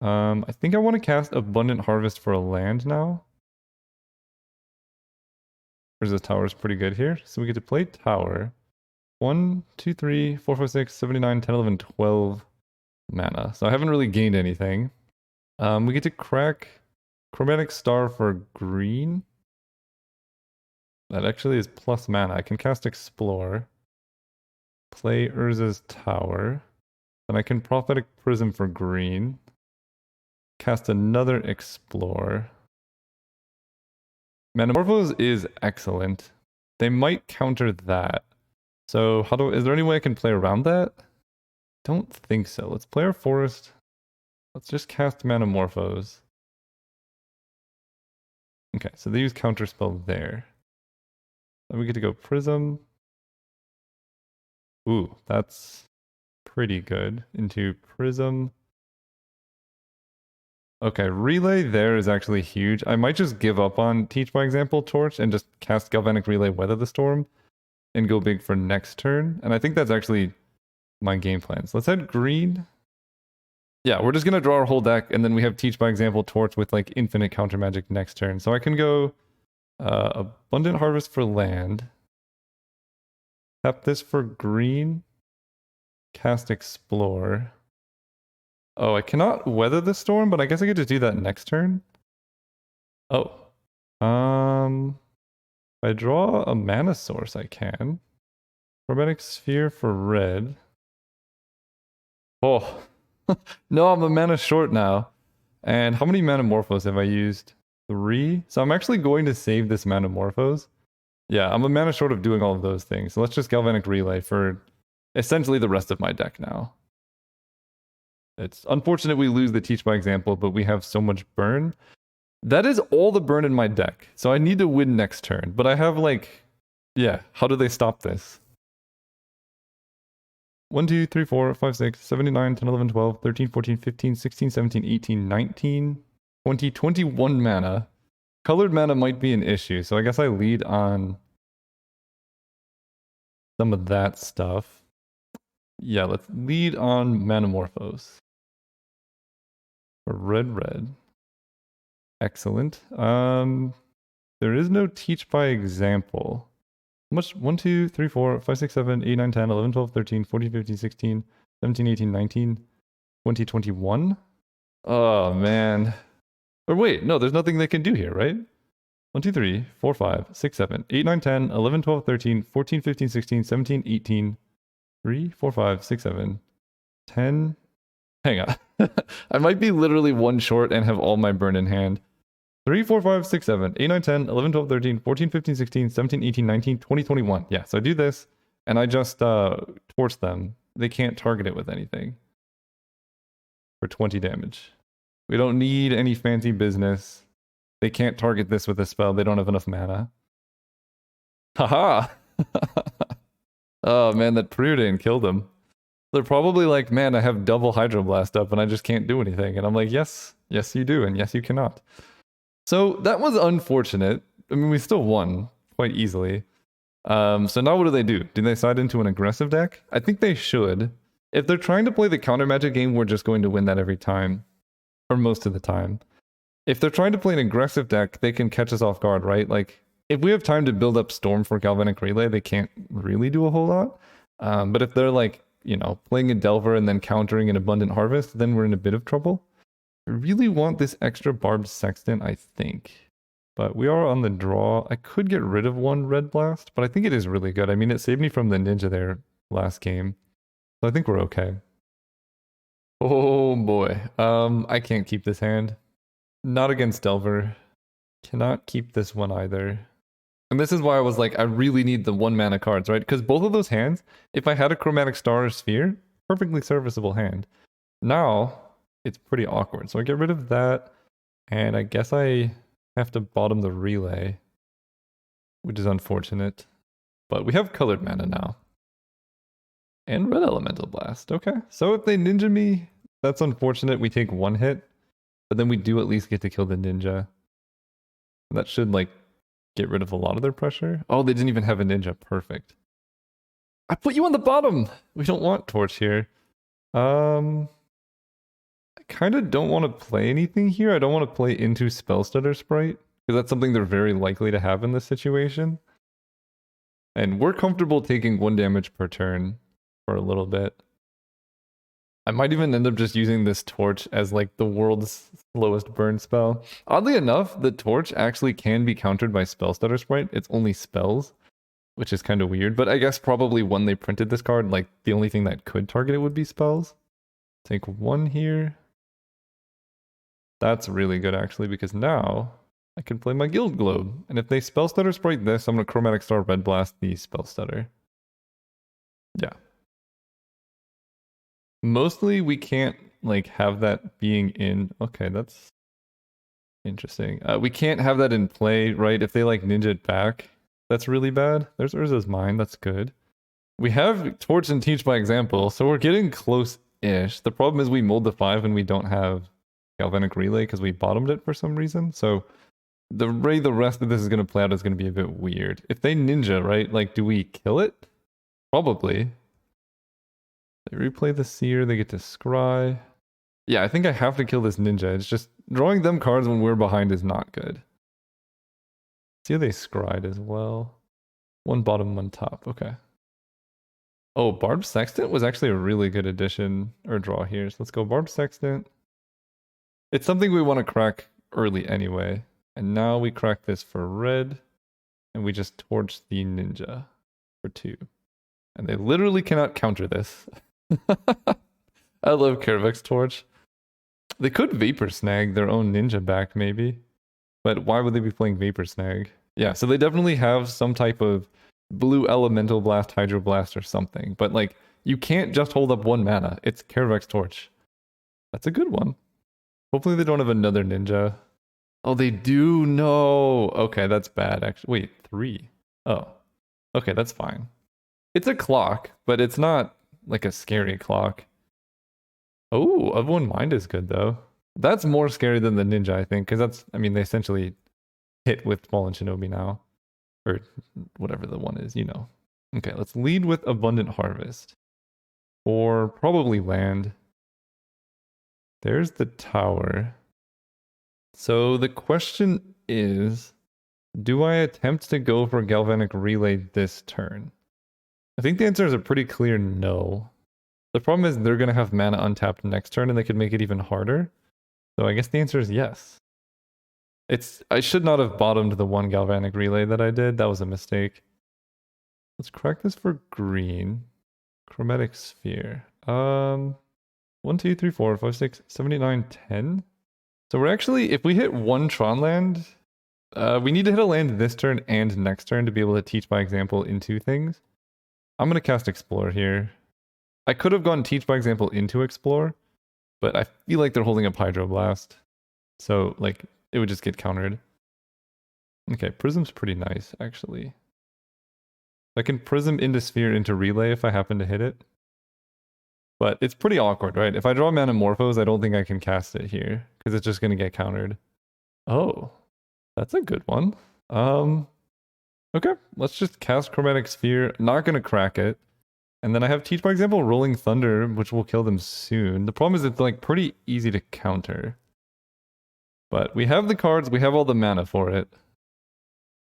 I think I want to cast Abundant Harvest for a land now. This tower is pretty good here. So we get to play tower. 1, 2, 3, 4, 5, 6, 7, 8, 9, 10, 11, 12 mana. So I haven't really gained anything. We get to crack Chromatic Star for green. That actually is plus mana. I can cast Explore. Play Urza's Tower. Then I can Prophetic Prism for green. Cast another Explore. Manamorphose is excellent. They might counter that. So is there any way I can play around that? Don't think so. Let's play our forest. Let's just cast Manamorphose. Okay, so they use Counterspell there. Then we get to go Prism. Ooh, that's pretty good. Into Prism. Okay, Relay there is actually huge. I might just give up on Teach by Example Torch and just cast Galvanic Relay Weather the Storm and go big for next turn. And I think that's actually my game plan. So let's head green. Yeah, we're just going to draw our whole deck, and then we have Teach by Example Torch with like infinite counter magic next turn. So I can go Abundant Harvest for land. Tap this for green. Cast Explore. Oh, I cannot Weather the Storm, but I guess I get to do that next turn. Oh. If I draw a mana source, I can. Chromatic Sphere for red. Oh. No, I'm a mana short now. And how many Manamorphose have I used? 3? So I'm actually going to save this Manamorphose. Yeah, I'm a mana short of doing all of those things. So let's just Galvanic Relay for essentially the rest of my deck now. It's unfortunate we lose the Teach by Example, but we have so much burn. That is all the burn in my deck. So I need to win next turn. But I have like... Yeah, how do they stop this? 1, 2, 3, 4, 5, 6, 7, 8, 9, 10, 11, 12, 13, 14, 15, 16, 17, 18, 19, 20, 21 mana. Colored mana might be an issue, so I guess I lead on some of that stuff. Yeah, let's lead on Manamorphose. For red. Excellent. There is no teach by example. How much? 1, 2, 3, 4, 5, 6, 7, 8, 9, 10, 11, 12, 13, 14, 15, 16, 17, 18, 19, 20, 21? Oh, man. Or wait, no, there's nothing they can do here, right? 1, 2, 3, 4, 5, 6, 7, 8, 9, 10, 11, 12, 13, 14, 15, 16, 17, 18, 3, 4, 5, 6, 7, 10. Hang on. I might be literally one short and have all my burn in hand. 3, 4, 5, 6, 7, 8, 9, 10, 11, 12, 13, 14, 15, 16, 17, 18, 19, 20, 21. Yeah, so I do this, and I just torch them. They can't target it with anything. For 20 damage. We don't need any fancy business. They can't target this with a spell. They don't have enough mana. Haha! Oh man, that Preordain killed them. They're probably like, man, I have double Hydroblast up and I just can't do anything. And I'm like, yes, you do, and yes, you cannot. So that was unfortunate. I mean, we still won quite easily. So now what do? Do they side into an aggressive deck? I think they should. If they're trying to play the counter magic game, we're just going to win that every time. Or most of the time. If they're trying to play an aggressive deck, they can catch us off guard, right? Like, if we have time to build up Storm for Galvanic Relay, they can't really do a whole lot. But if they're like, you know, playing a Delver and then countering an Abundant Harvest, then we're in a bit of trouble. I really want this extra Barbed Sextant, I think. But we are on the draw. I could get rid of one Red Blast, but I think it is really good. I mean, it saved me from the Ninja there last game. So I think we're okay. Oh boy. I can't keep this hand. Not against Delver. Cannot keep this one either. And this is why I was like, I really need the 1 mana cards, right? Because both of those hands, if I had a Chromatic Star or Sphere, perfectly serviceable hand. Now, it's pretty awkward. So I get rid of that, and I guess I have to bottom the Relay, which is unfortunate. But we have colored mana now. And red Elemental Blast. Okay. So if they ninja me, that's unfortunate. We take 1 hit, but then we do at least get to kill the ninja. That should, like, get rid of a lot of their pressure. Oh, they didn't even have a ninja. Perfect. I put you on the bottom. We don't want Torch here. I kind of don't want to play anything here. I don't want to play into Spellstutter Sprite, because that's something they're very likely to have in this situation. And we're comfortable taking 1 damage per turn for a little bit. I might even end up just using this Torch as like the world's slowest burn spell. Oddly enough, the Torch actually can be countered by Spellstutter Sprite. It's only spells, which is kind of weird. But I guess probably when they printed this card, like the only thing that could target it would be spells. Take 1 here. That's really good actually, because now I can play my Guild Globe. And if they Spellstutter Sprite this, I'm going to Chromatic Star Red Blast the Spellstutter. Yeah. Mostly we can't like have that being in. Okay, that's interesting. We can't have that in play, right? If they like ninja it back, that's really bad. There's Urza's Mine, that's good. We have Torch and Teach by example, so we're getting close-ish. The problem is we mold the 5 and we don't have Galvanic Relay because we bottomed it for some reason. So the way the rest of this is going to play out is going to be a bit weird. If they ninja, right? Like, do we kill it? Probably. They replay the Seer, they get to scry. Yeah, I think I have to kill this ninja. It's just drawing them cards when we're behind is not good. See how they scried as well. 1 bottom, 1 top. Okay. Oh, Barbed Sextant was actually a really good addition or draw here. So let's go Barbed Sextant. It's something we want to crack early anyway. And now we crack this for red. And we just torch the ninja for 2. And they literally cannot counter this. I love Karavek's Torch. They could Vapor Snag their own ninja back, maybe. But why would they be playing Vapor Snag? Yeah, so they definitely have some type of blue Elemental Blast, Hydro Blast, or something. But, like, you can't just hold up 1 mana. It's Karavek's Torch. That's a good one. Hopefully they don't have another ninja. Oh, they do? No. Okay, that's bad, actually. Wait, 3. Oh. Okay, that's fine. It's a clock, but it's not like a scary clock. Oh, of 1 Mind is good though. That's more scary than the ninja, I think, because that's, I mean, they essentially hit with Fallen Shinobi now. Or whatever the one is, you know. Okay, let's lead with Abundant Harvest. Or probably land. There's the tower. So the question is, do I attempt to go for Galvanic Relay this turn? I think the answer is a pretty clear no. The problem is they're going to have mana untapped next turn and they could make it even harder. So I guess the answer is yes. I should not have bottomed the one Galvanic Relay that I did. That was a mistake. Let's crack this for green. Chromatic Sphere. 1, 2, 3, 4, 5, 6, 7, 8, 9, 10. So we're actually, if we hit one Tron land, we need to hit a land this turn and next turn to be able to teach by example into things. I'm going to cast Explore here. I could have gone teach by example into Explore, but I feel like they're holding up Hydroblast. So, like, it would just get countered. Okay, Prism's pretty nice, actually. I can Prism into Sphere into Relay if I happen to hit it. But it's pretty awkward, right? If I draw Manamorphose, I don't think I can cast it here, because it's just going to get countered. Oh, that's a good one. Okay, let's just cast Chromatic Sphere. Not going to crack it. And then I have Teach by example Rolling Thunder, which will kill them soon. The problem is it's like pretty easy to counter. But we have the cards, we have all the mana for it.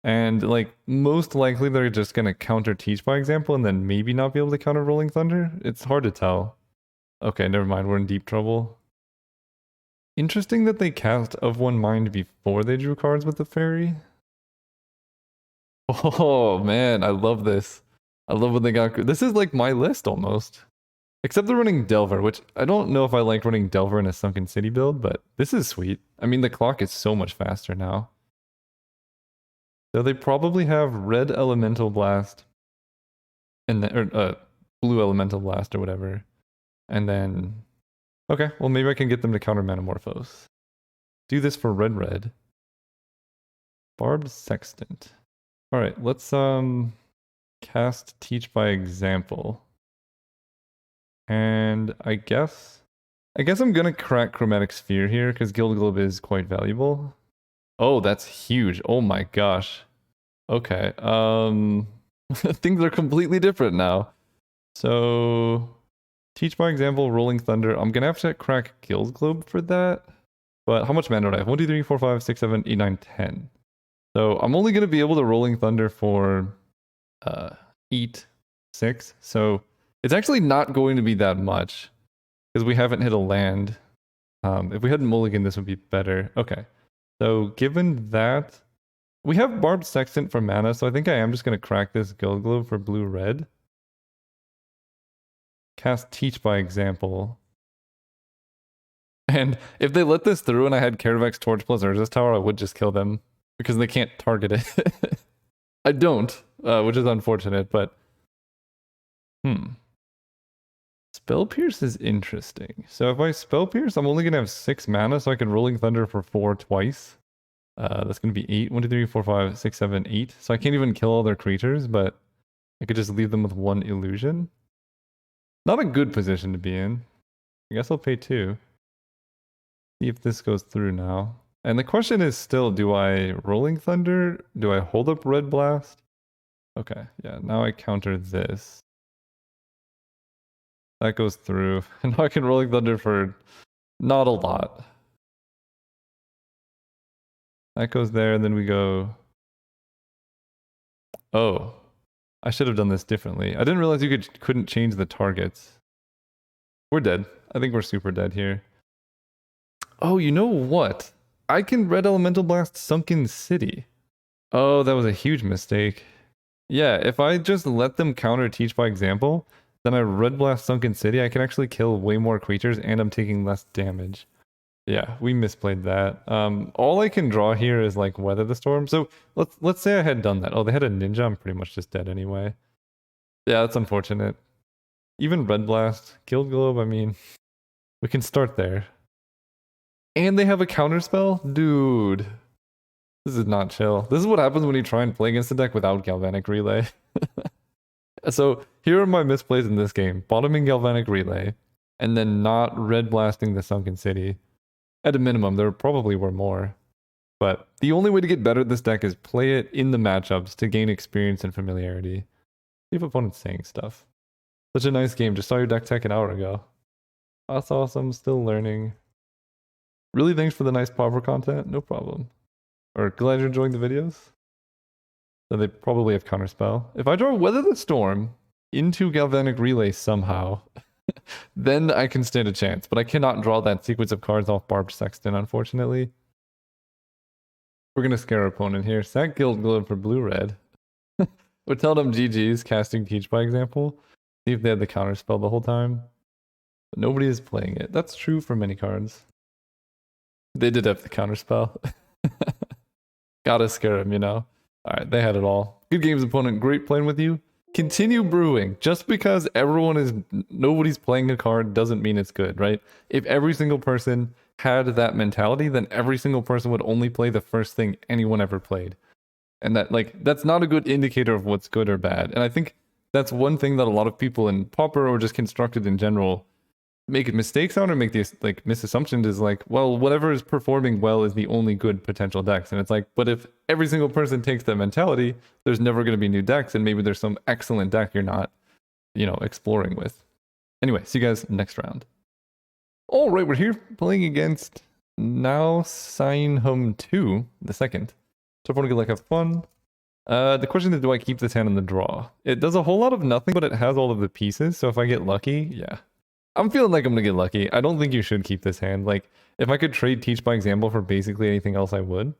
And like most likely they're just going to counter Teach by example and then maybe not be able to counter Rolling Thunder. It's hard to tell. Okay, never mind, we're in deep trouble. Interesting that they cast Of One Mind before they drew cards with the fairy. Oh man, I love this. I love when they got... This is like my list almost. Except they're running Delver, which I don't know if I like running Delver in a Sunken City build, but this is sweet. I mean, the clock is so much faster now. So they probably have Red Elemental Blast, and then, or Blue Elemental Blast or whatever. And then... Okay, well maybe I can get them to counter Manamorphose. Do this for red. Barbed Sextant. Alright, let's cast Teach by example. And I guess I'm gonna crack Chromatic Sphere here because Guild Globe is quite valuable. Oh, that's huge. Oh my gosh. Okay. Things are completely different now. So Teach by example, Rolling Thunder. I'm gonna have to crack Guild Globe for that. But how much mana do I have? 1, 2, 3, 4, 5, 6, 7, 8, 9, 10. So I'm only gonna be able to Rolling Thunder for 8, 6. So it's actually not going to be that much because we haven't hit a land. If we had Mulligan, this would be better. Okay. So given that, we have Barbed Sextant for mana, so I think I am just going to crack this Guild Globe for blue-red. Cast Teach by example. And if they let this through and I had Caravec's Torch plus Urza's Tower, I would just kill them because they can't target it. I don't, which is unfortunate, but... Spell Pierce is interesting. So if I Spell Pierce, I'm only going to have 6 mana, so I can Rolling Thunder for 4 twice. That's going to be 8. 1, 2, 3, 4, 5, 6, 7, 8. So I can't even kill all their creatures, but I could just leave them with 1 illusion. Not a good position to be in. I guess I'll pay 2. See if this goes through now. And the question is still, do I Rolling Thunder? Do I hold up Red Blast? Okay, yeah, now I counter this. That goes through. And now I can Rolling Thunder for not a lot. That goes there, and then we go... Oh. I should have done this differently. I didn't realize you couldn't change the targets. We're dead. I think we're super dead here. Oh, you know what? I can Red Elemental Blast Sunken City. Oh, that was a huge mistake. Yeah, if I just let them counter Teach by example, then I Red Blast Sunken City, I can actually kill way more creatures and I'm taking less damage. Yeah, we misplayed that. All I can draw here is like Weather the Storm. So let's say I had done that. Oh, they had a ninja. I'm pretty much just dead anyway. Yeah, that's unfortunate. Even Red Blast, Guild Globe, I mean, we can start there. And they have a counterspell? Dude. This is not chill. This is what happens when you try and play against the deck without Galvanic Relay. So here are my misplays in this game. Bottoming Galvanic Relay, and then not Red Blasting the Sunken City. At a minimum, there probably were more. But the only way to get better at this deck is play it in the matchups to gain experience and familiarity. See if opponent's saying stuff. Such a nice game. Just saw your deck tech an hour ago. That's awesome. Still learning. Really, thanks for the nice Pauper content. No problem. Or glad you're enjoying the videos. So they probably have counterspell. If I draw Weather the Storm into Galvanic Relay somehow, then I can stand a chance. But I cannot draw that sequence of cards off Barbed Sexton, unfortunately. We're going to scare our opponent here. Sack Guild Globe for blue-red. We'll tell them GG's casting Teach by example. See if they had the counterspell the whole time. But nobody is playing it. That's true for many cards. They did have the counterspell. Gotta scare them, you know. Alright, they had it all. Good games, opponent. Great playing with you. Continue brewing. Just because nobody's playing a card doesn't mean it's good, right? If every single person had that mentality, then every single person would only play the first thing anyone ever played. And that's not a good indicator of what's good or bad. And I think that's one thing that a lot of people in Pauper or just Constructed in general make mistakes on or make these misassumptions is well, whatever is performing well is the only good potential decks. And it's but if every single person takes that mentality, there's never going to be new decks, and maybe there's some excellent deck you're not, exploring with. Anyway, see you guys next round. All right, we're here playing against Now Sign Home 2, the second. So if I want to have fun. The question is, do I keep this hand in the draw? It does a whole lot of nothing, but it has all of the pieces. So if I get lucky, yeah. I'm feeling like I'm going to get lucky. I don't think you should keep this hand. If I could trade Teach by example for basically anything else, I would.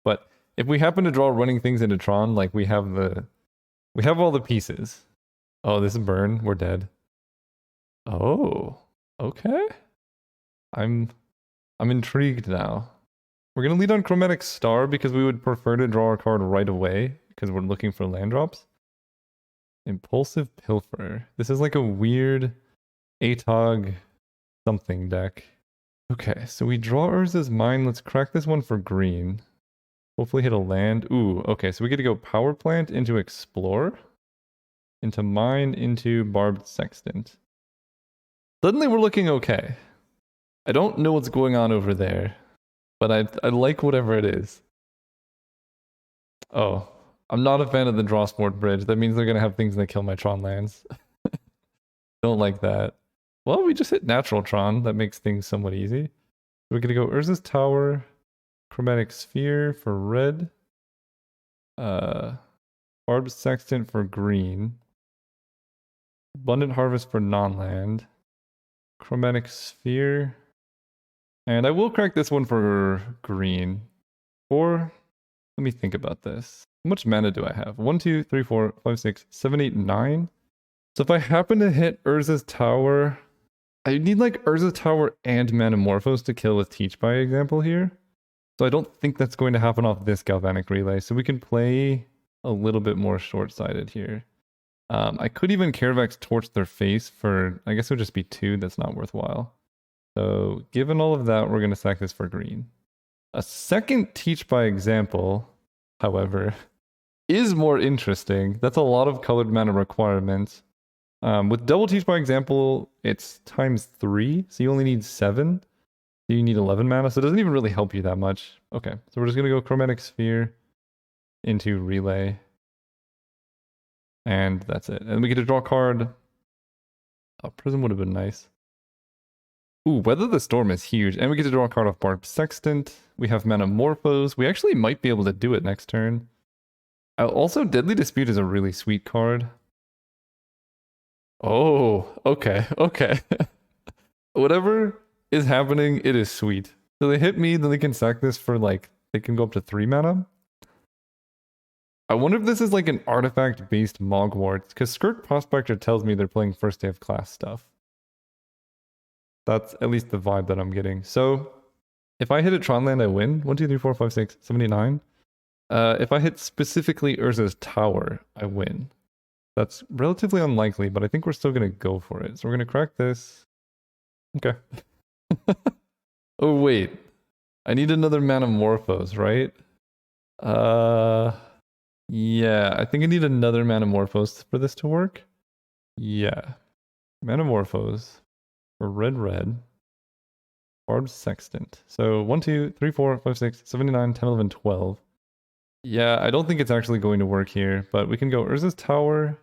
But if we happen to draw running things into Tron, we have all the pieces. Oh, this is burn. We're dead. Oh, okay. I'm intrigued now. We're going to lead on Chromatic Star because we would prefer to draw a card right away because we're looking for land drops. Impulsive Pilfer. This is a weird Atog something deck. Okay, so we draw Urza's Mine. Let's crack this one for green. Hopefully hit a land. Ooh, okay, so we get to go Power Plant into Explore, into Mine, into Barbed Sextant. Suddenly we're looking okay. I don't know what's going on over there, but I like whatever it is. Oh, I'm not a fan of the Draw Sport Bridge. That means they're going to have things that kill my Tron lands. Don't like that. Well, we just hit Natural Tron. That makes things somewhat easy. We're going to go Urza's Tower, Chromatic Sphere for red, Barbed Sextant for green, Abundant Harvest for non-land, Chromatic Sphere, and I will crack this one for green. Or, let me think about this. How much mana do I have? 1, 2, 3, 4, 5, 6, 7, 8, 9. So if I happen to hit Urza's Tower, I need Urza's Tower and Manamorphose to kill with Teach by example here. So I don't think that's going to happen off this Galvanic Relay. So we can play a little bit more short-sighted here. I could even Caravax Torch their face for, I guess it would just be 2. That's not worthwhile. So given all of that, we're going to sack this for green. A second Teach by example, however, is more interesting. That's a lot of colored mana requirements. With double Teach by example, it's ×3, so you only need 7. So you need 11 mana, so it doesn't even really help you that much. Okay, so we're just going to go Chromatic Sphere into Relay. And that's it. And we get to draw a card. Oh, Prism would have been nice. Ooh, Weather the Storm is huge. And we get to draw a card off Barbed Sextant. We have Manamorphose. We actually might be able to do it next turn. Also, Deadly Dispute is a really sweet card. Oh, okay, okay. Whatever is happening, it is sweet. So they hit me, then they can sack this for they can go up to 3 mana. I wonder if this is an artifact-based Mogwarts, because Skirk Prospector tells me they're playing first day of class stuff. That's at least the vibe that I'm getting. So, if I hit a Tron land, I win. 1, 2, 3, 4, 5, 6, 7, 8, 9. If I hit specifically Urza's Tower, I win. That's relatively unlikely, but I think we're still going to go for it. So we're going to crack this. Okay. Oh, wait. I need another Manamorphose, right? Yeah, I think I need another Manamorphose for this to work. Yeah. Manamorphose for red. Barbed Sextant. So 1, 2, 3, 4, 5, 6, 7, 9, 10, 11, 12. Yeah, I don't think it's actually going to work here, but we can go Urza's Tower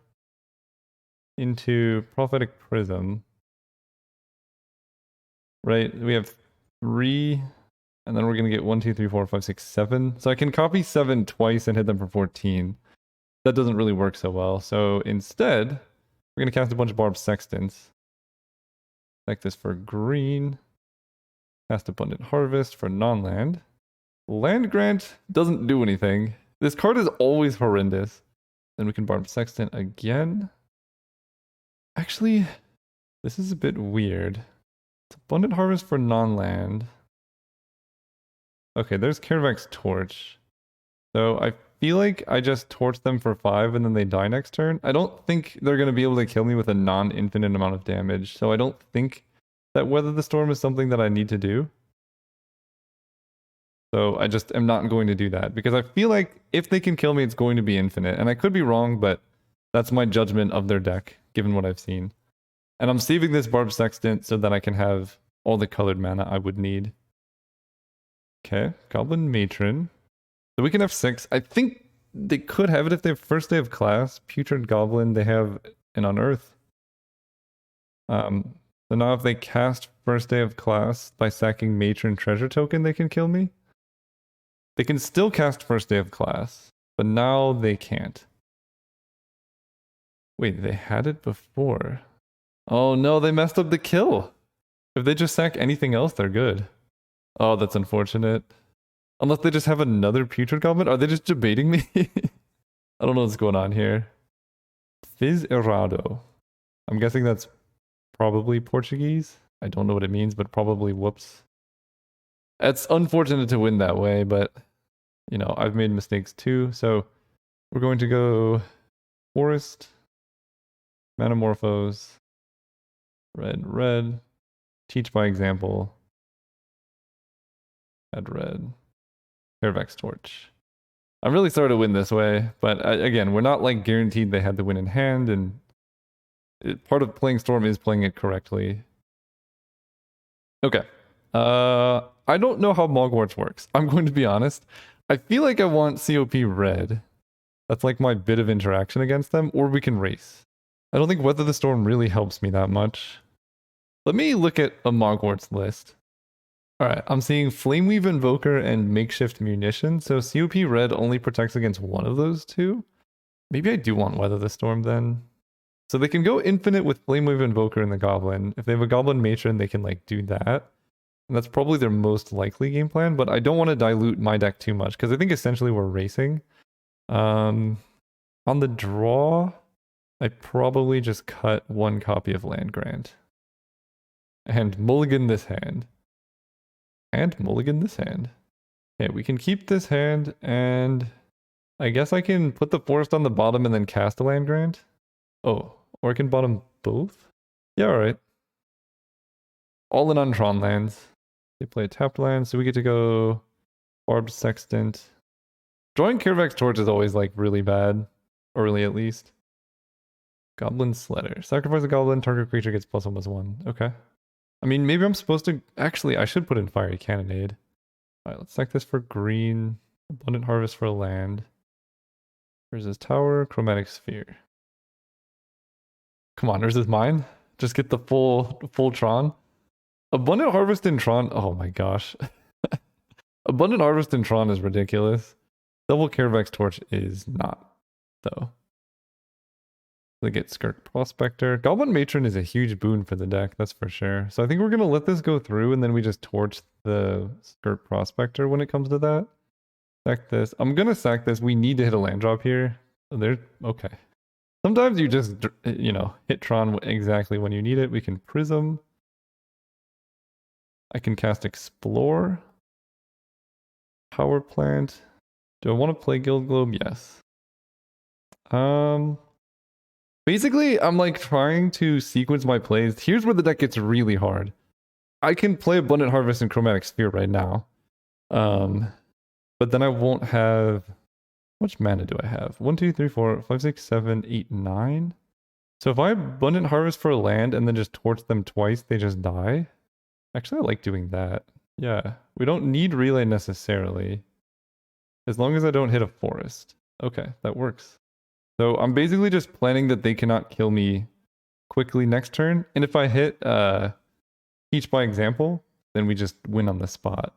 into Prophetic Prism. Right, we have 3, and then we're going to get 1, 2, 3, 4, 5, 6, 7. So I can copy 7 twice and hit them for 14. That doesn't really work so well. So instead, we're going to cast a bunch of Barbed Sextants. Like this for green. Cast Abundant Harvest for non-land. Land Grant doesn't do anything. This card is always horrendous. Then we can Barbed Sextant again. Actually, this is a bit weird. It's Abundant Harvest for non-land. Okay, there's Karavak's Torch. So I feel like I just torch them for 5 and then they die next turn. I don't think they're going to be able to kill me with a non-infinite amount of damage. So I don't think that Weather the Storm is something that I need to do. So I just am not going to do that because I feel like if they can kill me, it's going to be infinite. And I could be wrong, but that's my judgment of their deck, given what I've seen. And I'm saving this Barbed Sextant so that I can have all the colored mana I would need. Okay, Goblin Matron. So we can have 6. I think they could have it if they have First Day of Class. Putrid Goblin, they have an Unearth. So now if they cast First Day of Class by sacking Matron Treasure Token, they can kill me. They can still cast First Day of Class, but now they can't. Wait, they had it before. Oh no, they messed up the kill. If they just sack anything else, they're good. Oh, that's unfortunate. Unless they just have another Putrid Goblin? Are they just debating me? I don't know what's going on here. Fizz Errado. I'm guessing that's probably Portuguese. I don't know what it means, but probably whoops. It's unfortunate to win that way, but you know, I've made mistakes too. So we're going to go Forest, Manamorphose, red, teach by example, add red, Karavak's Torch. I'm really sorry to win this way, but again, we're not like guaranteed they had the win in hand, and part of playing Storm is playing it correctly. Okay. I don't know how Mogwarts works. I'm going to be honest. I feel like I want COP red. That's like my bit of interaction against them, or we can race. I don't think Weather the Storm really helps me that much. Let me look at a Mogwarts list. Alright, I'm seeing Flameweave Invoker and Makeshift Munition, so COP red only protects against one of those two? Maybe I do want Weather the Storm then. So they can go infinite with Flamewave Invoker and the Goblin. If they have a Goblin Matron, they can like do that. And that's probably their most likely game plan, but I don't want to dilute my deck too much because I think essentially we're racing. On the draw, I probably just cut 1 copy of Land Grant. And mulligan this hand. And mulligan this hand. Okay, we can keep this hand, and I guess I can put the Forest on the bottom and then cast a Land Grant. Oh, or I can bottom both? Yeah, alright. All in on Tron lands. They play a tapped land, so we get to go Barbed Sextant. Drawing Karavak's Torch is always like really bad. Early at least. Goblin Sledder. Sacrifice a goblin, target creature gets +1/+1. Okay. I mean, maybe I'm supposed to... Actually, I should put in Fiery Cannonade. Alright, let's sack this for green. Abundant Harvest for land. There's this tower, Chromatic Sphere. Come on, there's this mine. Just get the full Tron. Abundant Harvest in Tron. Oh my gosh. Abundant Harvest in Tron is ridiculous. Double Karavak's Torch is not, though. They get Skirk Prospector. Goblin Matron is a huge boon for the deck, that's for sure. So I think we're going to let this go through and then we just torch the Skirk Prospector when it comes to that. Sack this. I'm going to sack this. We need to hit a land drop here. There. Okay. Sometimes you just, you know, hit Tron exactly when you need it. We can Prism. I can cast Explore. Power Plant. Do I want to play Guild Globe? Yes. Basically, I'm like trying to sequence my plays. Here's where the deck gets really hard. I can play Abundant Harvest and Chromatic Sphere right now. But then I won't have... How much mana do I have? 1, 2, 3, 4, 5, 6, 7, 8, 9. So if I Abundant Harvest for a land and then just torch them twice, they just die. Actually, I like doing that. Yeah, we don't need relay necessarily. As long as I don't hit a forest. Okay, that works. So I'm basically just planning that they cannot kill me quickly next turn. And if I hit each by example, then we just win on the spot.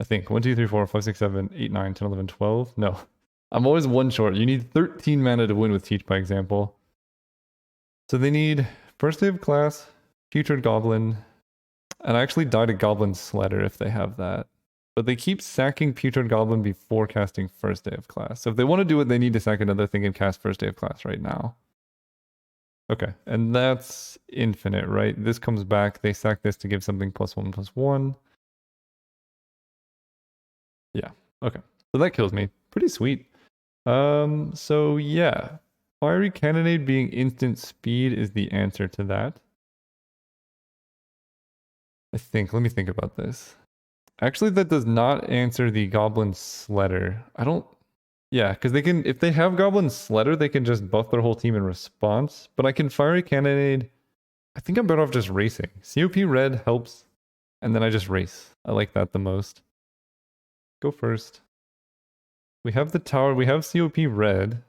I think 1, 2, 3, 4, 5, 6, 7, 8, 9, 10, 11, 12. No, I'm always one short. You need 13 mana to win with Teach by Example. So they need first day of class, Putrid Goblin, and I actually died a Goblin Sledder if they have that. But they keep sacking Putrid Goblin before casting first day of class. So if they want to do it, they need to sack another thing and cast first day of class right now. Okay, and that's infinite, right? This comes back, they sack this to give something +1/+1. Yeah, okay. So that kills me. Pretty sweet. So yeah. Fiery Cannonade being instant speed is the answer to that. I think. Let me think about this. Actually, that does not answer the Goblin Sledder. I don't... Yeah, because they can... If they have Goblin Sledder, they can just buff their whole team in response. But I can Fiery Cannonade... I think I'm better off just racing. COP red helps. And then I just race. I like that the most. Go first. We have the tower. We have COP red.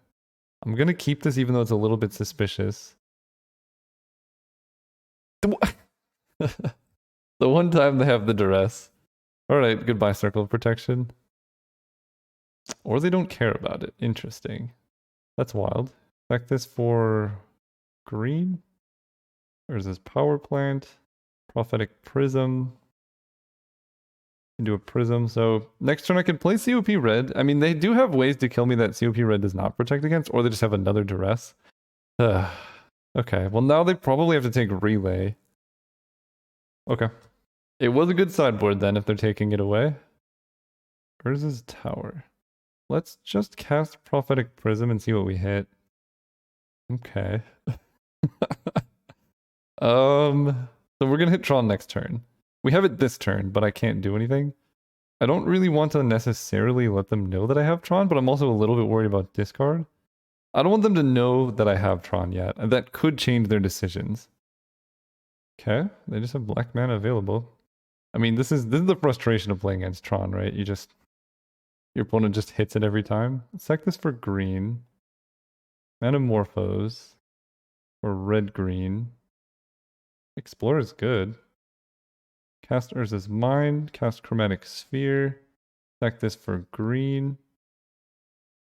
I'm going to keep this even though it's a little bit suspicious. The one time they have the duress. Alright, goodbye Circle of Protection. Or they don't care about it. Interesting. That's wild. Check this for green. Or is this Power Plant? Prophetic Prism. Into a Prism. So next turn I can play COP red. I mean, they do have ways to kill me that COP red does not protect against, or they just have another duress. Okay, well now they probably have to take relay. Okay. It was a good sideboard then if they're taking it away. Urza's Tower. Let's just cast Prophetic Prism and see what we hit. Okay. So we're gonna hit Tron next turn. We have it this turn, but I can't do anything. I don't really want to necessarily let them know that I have Tron, but I'm also a little bit worried about discard. I don't want them to know that I have Tron yet. That could change their decisions. Okay, they just have black mana available. I mean, this is the frustration of playing against Tron, right? Your opponent just hits it every time. Sack this for green. Metamorphose. Or red-green. Explore is good. Cast Urza's Mind. Cast Chromatic Sphere. Sack this for green.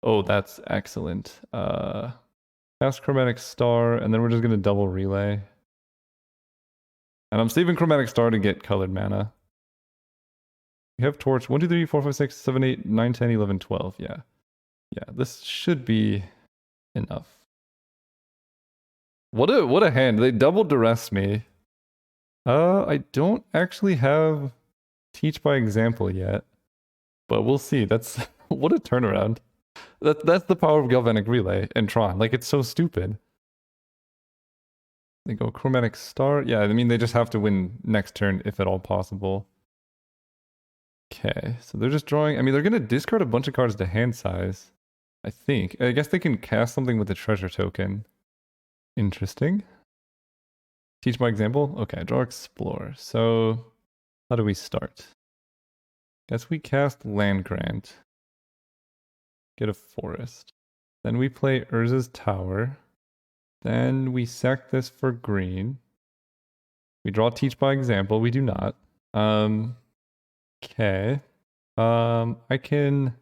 Oh, that's excellent. Cast Chromatic Star, and then we're just going to double relay. And I'm saving Chromatic Star to get colored mana. We have Torch. 1, 2, 3, 4, 5, 6, 7, 8, 9, 10, 11, 12. Yeah. Yeah, this should be enough. What a hand. They double duress me. I don't actually have Teach by Example yet. But we'll see. That's what a turnaround. That's the power of Galvanic Relay and Tron. Like, it's so stupid. They go Chromatic Star. Yeah, I mean, they just have to win next turn if at all possible. Okay, so they're just drawing... I mean, they're going to discard a bunch of cards to hand size, I think. I guess they can cast something with the treasure token. Interesting. Teach by Example? Okay, draw Explore. So, how do we start? Guess we cast Land Grant. Get a Forest. Then we play Urza's Tower. Then we sack this for green. We draw Teach by Example. We do not. Okay. I can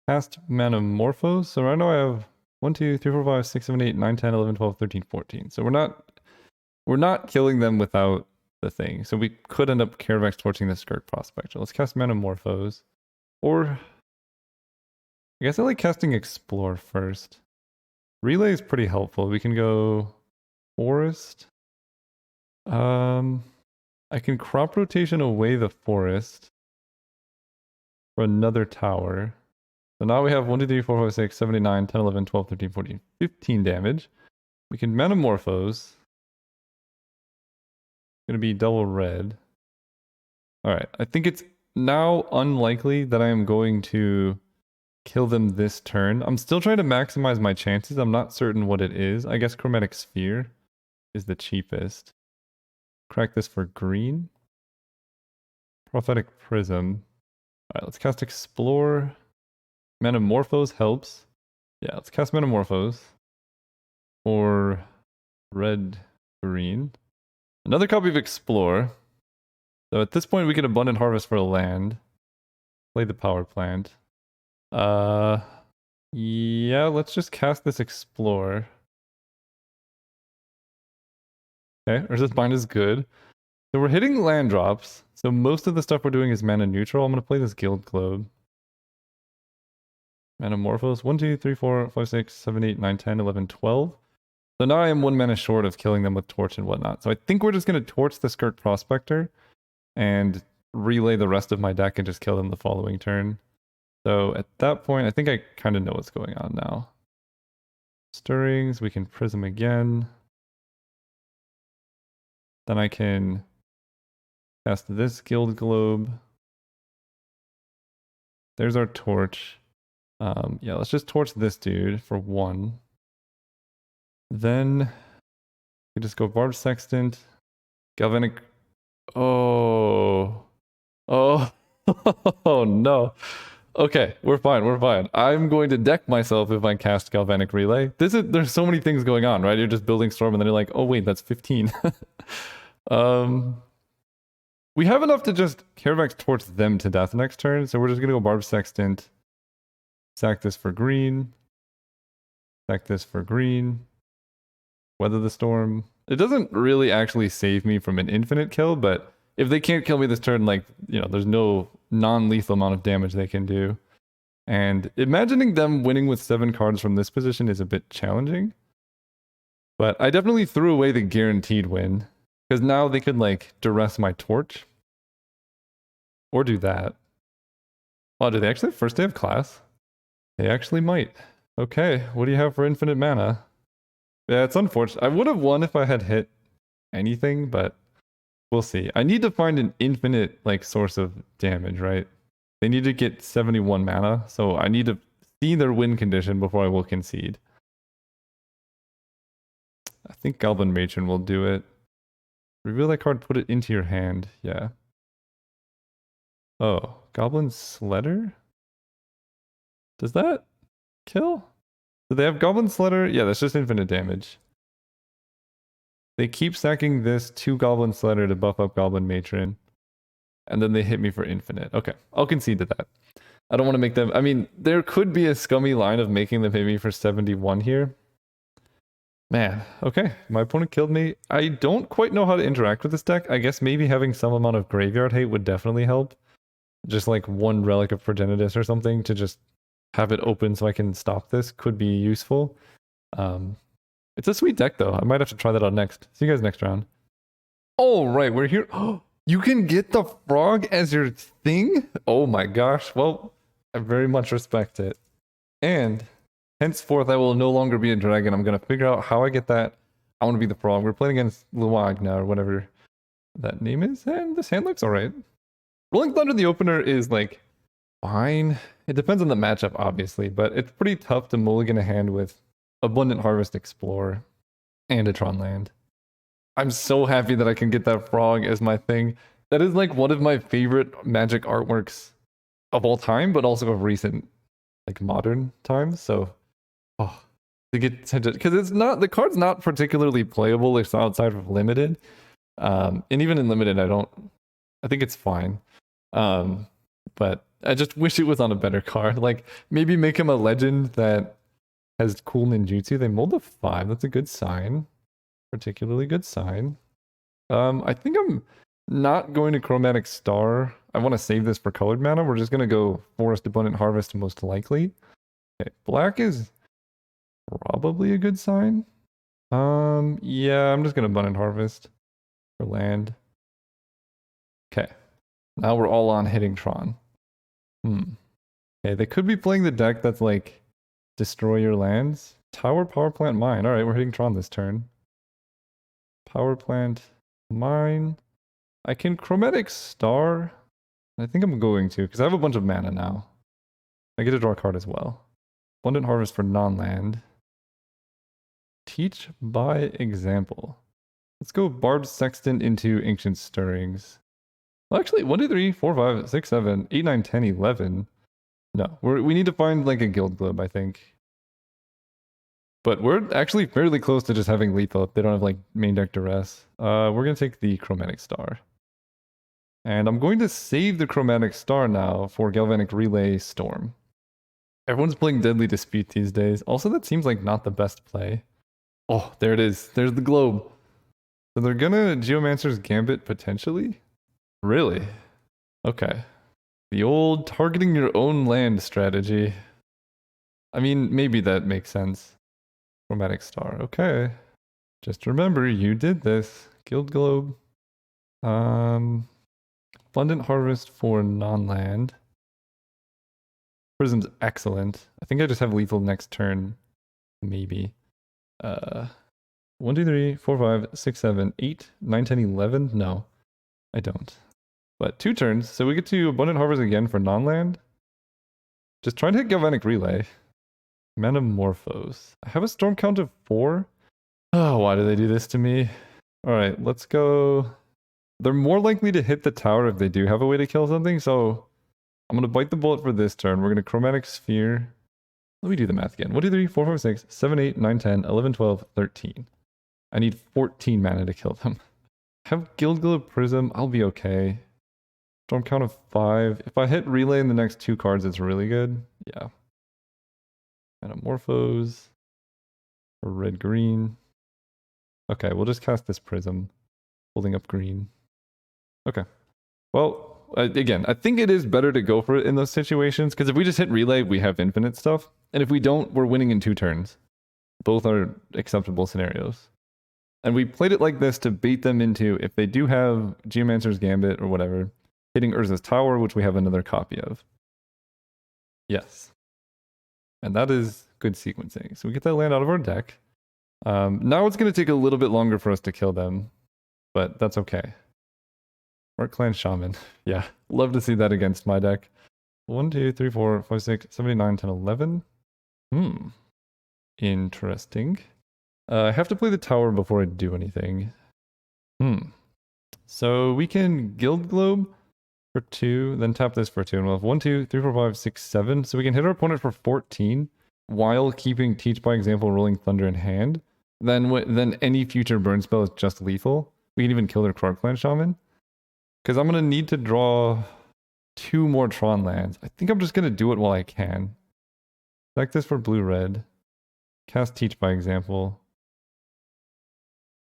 cast Metamorphose. So right now I have 1, 2, 3, 4, 5, 6, 7, 8, 9, 10, 11, 12, 13, 14. So we're not killing them without the thing. So we could end up Caravax torching the Skirk Prospector. Let's cast Metamorphose. Or I guess I like casting Explore first. Relay is pretty helpful. We can go Forest. I can crop rotation away the Forest for another tower. So now we have 1, 2, 3, 4, 5, 6, 7, 8, 9, 10, 11, 12, 13, 14, 15 damage. We can Metamorphose. Gonna be double red. Alright, I think it's now unlikely that I am going to kill them this turn. I'm still trying to maximize my chances. I'm not certain what it is. I guess Chromatic Sphere is the cheapest. Crack this for green. Prophetic Prism. Alright, let's cast Explore. Metamorphose helps. Yeah, let's cast Metamorphose. Or red, green. Another copy of Explore. So at this point we get Abundant Harvest for a land. Play the power plant. Yeah, let's just cast this Explore. Okay, Urza's Bind is good. So we're hitting land drops. So most of the stuff we're doing is mana neutral. I'm going to play this Guild Globe. Metamorphose. 1, 2, 3, 4, 5, 6, 7, 8, 9, 10, 11, 12. So now I am 1 mana short of killing them with Torch and whatnot. So I think we're just going to Torch the Skirk Prospector and relay the rest of my deck and just kill them the following turn. So at that point, I think I kind of know what's going on now. Stirrings, we can Prism again. Then I can cast this Guild Globe. There's our Torch. Yeah, let's just Torch this dude for 1. Then we just go Barb Sextant, Galvanic. Oh. Oh. Oh no. Okay, we're fine, we're fine. I'm going to deck myself if I cast Galvanic Relay. There's so many things going on, right? You're just building Storm and then you're like, oh wait, that's 15. We have enough to just Caravax Torch them to death next turn, so we're just gonna go Barb Sextant. Sack this for green. Sack this for green. Weather the Storm. It doesn't really actually save me from an infinite kill, but if they can't kill me this turn, like, you know, there's no non-lethal amount of damage they can do. And imagining them winning with 7 cards from this position is a bit challenging. But I definitely threw away the guaranteed win. Because now they could, like, duress my Torch. Or do that. Oh, do they actually have first day of class? They actually might. Okay, what do you have for infinite mana? Yeah, it's unfortunate. I would have won if I had hit anything, but we'll see. I need to find an infinite, like, source of damage, right? They need to get 71 mana, so I need to see their win condition before I will concede. I think Goblin Matron will do it. Reveal that card, put it into your hand. Yeah. Oh, Goblin Sledder? Does that kill? Do they have Goblin Sledder? Yeah, that's just infinite damage. They keep stacking this 2 Goblin Sledder to buff up Goblin Matron. And then they hit me for infinite. Okay, I'll concede to that. I don't want to make them... I mean, there could be a scummy line of making them hit me for 71 here. Man, okay. My opponent killed me. I don't quite know how to interact with this deck. I guess maybe having some amount of graveyard hate would definitely help. Just like 1 Relic of Progenitus or something to just have it open so I can stop this could be useful. It's a sweet deck though. I might have to try that out next. See you guys next round. All right, we're here. Oh, you can get the frog as your thing? Oh my gosh. Well, I very much respect it. And henceforth, I will no longer be a dragon. I'm going to figure out how I get that. I want to be the frog. We're playing against Luagna or whatever that name is. And this hand looks all right. Rolling Thunder in the opener is like fine. It depends on the matchup, obviously, but it's pretty tough to mulligan a hand with Abundant Harvest Explorer and a Tron land. I'm so happy that I can get that frog as my thing. That is like one of my favorite Magic artworks of all time, but also of recent, like modern times. So, oh, to get because it's not, the card's not particularly playable. It's outside of limited, and even in limited, I think it's fine. But I just wish it was on a better card. Like maybe make him a legend that has cool ninjutsu. They mulled a 5. That's a good sign. Particularly good sign. I think I'm not going to Chromatic Star. I want to save this for colored mana. We're just going to go Forest Abundant Harvest most likely. Okay, black is probably a good sign. Yeah, I'm just going to Abundant Harvest for land. Okay. Now we're all on hitting Tron. Okay, they could be playing the deck that's like destroy your lands. Tower, Power Plant, Mine. Alright, we're hitting Tron this turn. Power Plant, Mine. I can Chromatic Star. I think I'm going to, because I have a bunch of mana now. I get to draw a card as well. Abundant Harvest for non-land. Teach by example. Let's go Barbed Sextant into Ancient Stirrings. Well, actually, 1, 2, 3, 4, 5, 6, 7, 8, 9, 10, 11. No, we need to find like a guild globe, I think. But we're actually fairly close to just having lethal if they don't have like main deck duress. We're gonna take the chromatic star. And I'm going to save the chromatic star now for Galvanic Relay Storm. Everyone's playing Deadly Dispute these days. Also, that seems like not the best play. Oh, there it is. There's the globe. So they're gonna Geomancer's Gambit potentially? Really? Okay. The old targeting your own land strategy. I mean, maybe that makes sense. Chromatic Star. Okay. Just remember, you did this. Guild Globe. Abundant Harvest for non-land. Prism's excellent. I think I just have lethal next turn. Maybe. 1, 2, 3, 4, 5, 6, 7, 8, 9, 10, 11. No, I don't. But 2 turns, so we get to Abundant Harvest again for non-land. Just trying to hit Galvanic Relay. Metamorphose. I have a storm count of 4. Oh, why do they do this to me? Alright, let's go. They're more likely to hit the tower if they do have a way to kill something, so I'm going to bite the bullet for this turn. We're going to Chromatic Sphere. Let me do the math again. 1, 2, 3, 4, 5, 6, 7, 8, 9, 10, 11, 12, 13. I need 14 mana to kill them. Have Guild Globe Prism, I'll be okay. Storm count of 5. If I hit Relay in the next 2 cards, it's really good. Yeah. Metamorphose. Or red-green. Okay, we'll just cast this Prism. Holding up green. Okay. Well, again, I think it is better to go for it in those situations, because if we just hit Relay, we have infinite stuff. And if we don't, we're winning in 2 turns. Both are acceptable scenarios. And we played it like this to bait them into, if they do have Geomancer's Gambit or whatever, hitting Urza's Tower, which we have another copy of. Yes. And that is good sequencing. So we get that land out of our deck. Now it's going to take a little bit longer for us to kill them, but that's okay. Orc Clan Shaman. Yeah, love to see that against my deck. 1, 2, 3, 4, 5, 6, 7, 8, 9, 10, 11. Interesting. I have to play the tower before I do anything. So we can Guild Globe for 2, then tap this for 2, and we'll have 1, 2, 3, 4, 5, 6, 7. So we can hit our opponent for 14 while keeping Teach by Example, Rolling Thunder in hand. Then any future burn spell is just lethal. We can even kill their Krark Clan Shaman. Because I'm going to need to draw 2 more Tron lands. I think I'm just going to do it while I can. Select this for blue-red. Cast Teach by Example.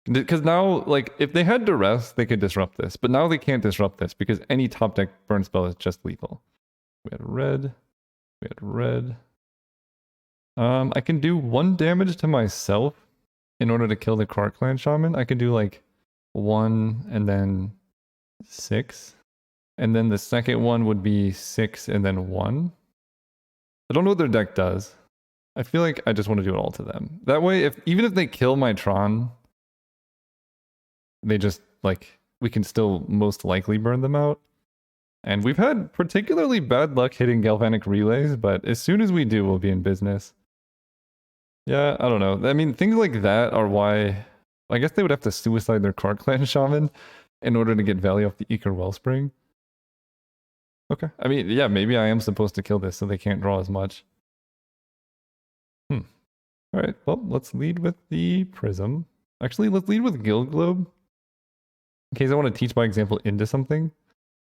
Because now, like, if they had Duress, they could disrupt this. But now they can't disrupt this because any top deck burn spell is just lethal. We had red. We had red. I can do 1 damage to myself in order to kill the Krark Clan Shaman. I can do, like, 1 and then 6. And then the second one would be 6 and then 1. I don't know what their deck does. I feel like I just want to do it all to them. That way, even if they kill my Tron, they just, like, we can still most likely burn them out. And we've had particularly bad luck hitting Galvanic Relays, but as soon as we do, we'll be in business. Yeah, I don't know. I mean, things like that are why... I guess they would have to suicide their Krark Clan Shaman in order to get value off the Eker Wellspring. Okay. I mean, yeah, maybe I am supposed to kill this so they can't draw as much. Alright, well, let's lead with the Prism. Actually, let's lead with Guild Globe. In case I want to teach by example into something.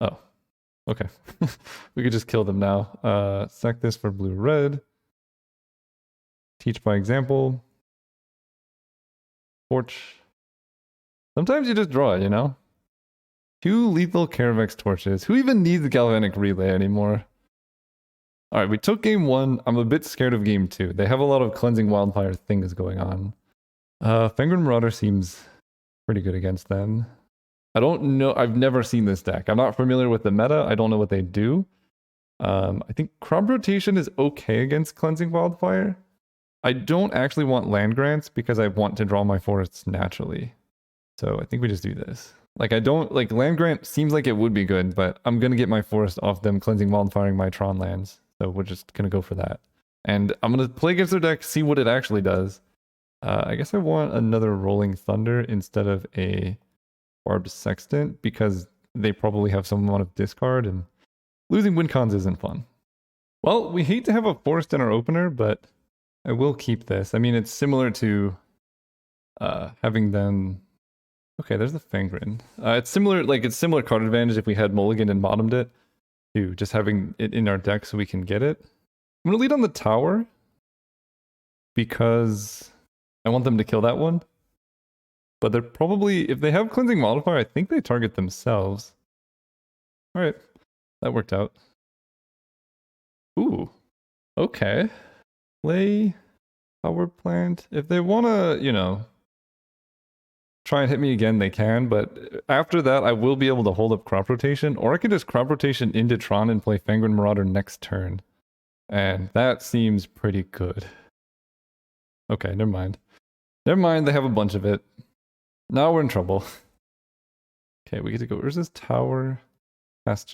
Oh, okay. We could just kill them now. Sack this for blue-red. Teach by example. Torch. Sometimes you just draw it, you know? 2 lethal Caravex torches. Who even needs the Galvanic Relay anymore? Alright, we took game 1. I'm a bit scared of game 2. They have a lot of Cleansing Wildfire things going on. Fenrir Marauder seems pretty good against them. I don't know. I've never seen this deck. I'm not familiar with the meta. I don't know what they do. I think Crop Rotation is okay against Cleansing Wildfire. I don't actually want land grants because I want to draw my forests naturally. So I think we just do this. Like, I don't, like, land grant seems like it would be good, but I'm going to get my forest off them Cleansing Wildfiring my Tron lands. So we're just going to go for that. And I'm going to play against their deck, see what it actually does. I guess I want another Rolling Thunder instead of a Barbed Sextant because they probably have some amount of discard, and losing win cons isn't fun. Well, we hate to have a forest in our opener, but I will keep this. I mean, it's similar to having them... Okay, there's the Fangren. It's similar card advantage if we had Mulligan and bottomed it, to just having it in our deck so we can get it. I'm gonna lead on the tower because I want them to kill that one. But they're probably, if they have Cleansing Modifier, I think they target themselves. Alright, that worked out. Ooh, okay. Play Power Plant. If they wanna, you know, try and hit me again, they can, but after that, I will be able to hold up Crop Rotation, or I can just Crop Rotation into Tron and play Fangren Marauder next turn. And that seems pretty good. Okay, never mind. Never mind, they have a bunch of it. Now we're in trouble. Okay, we get to go. Where's this tower?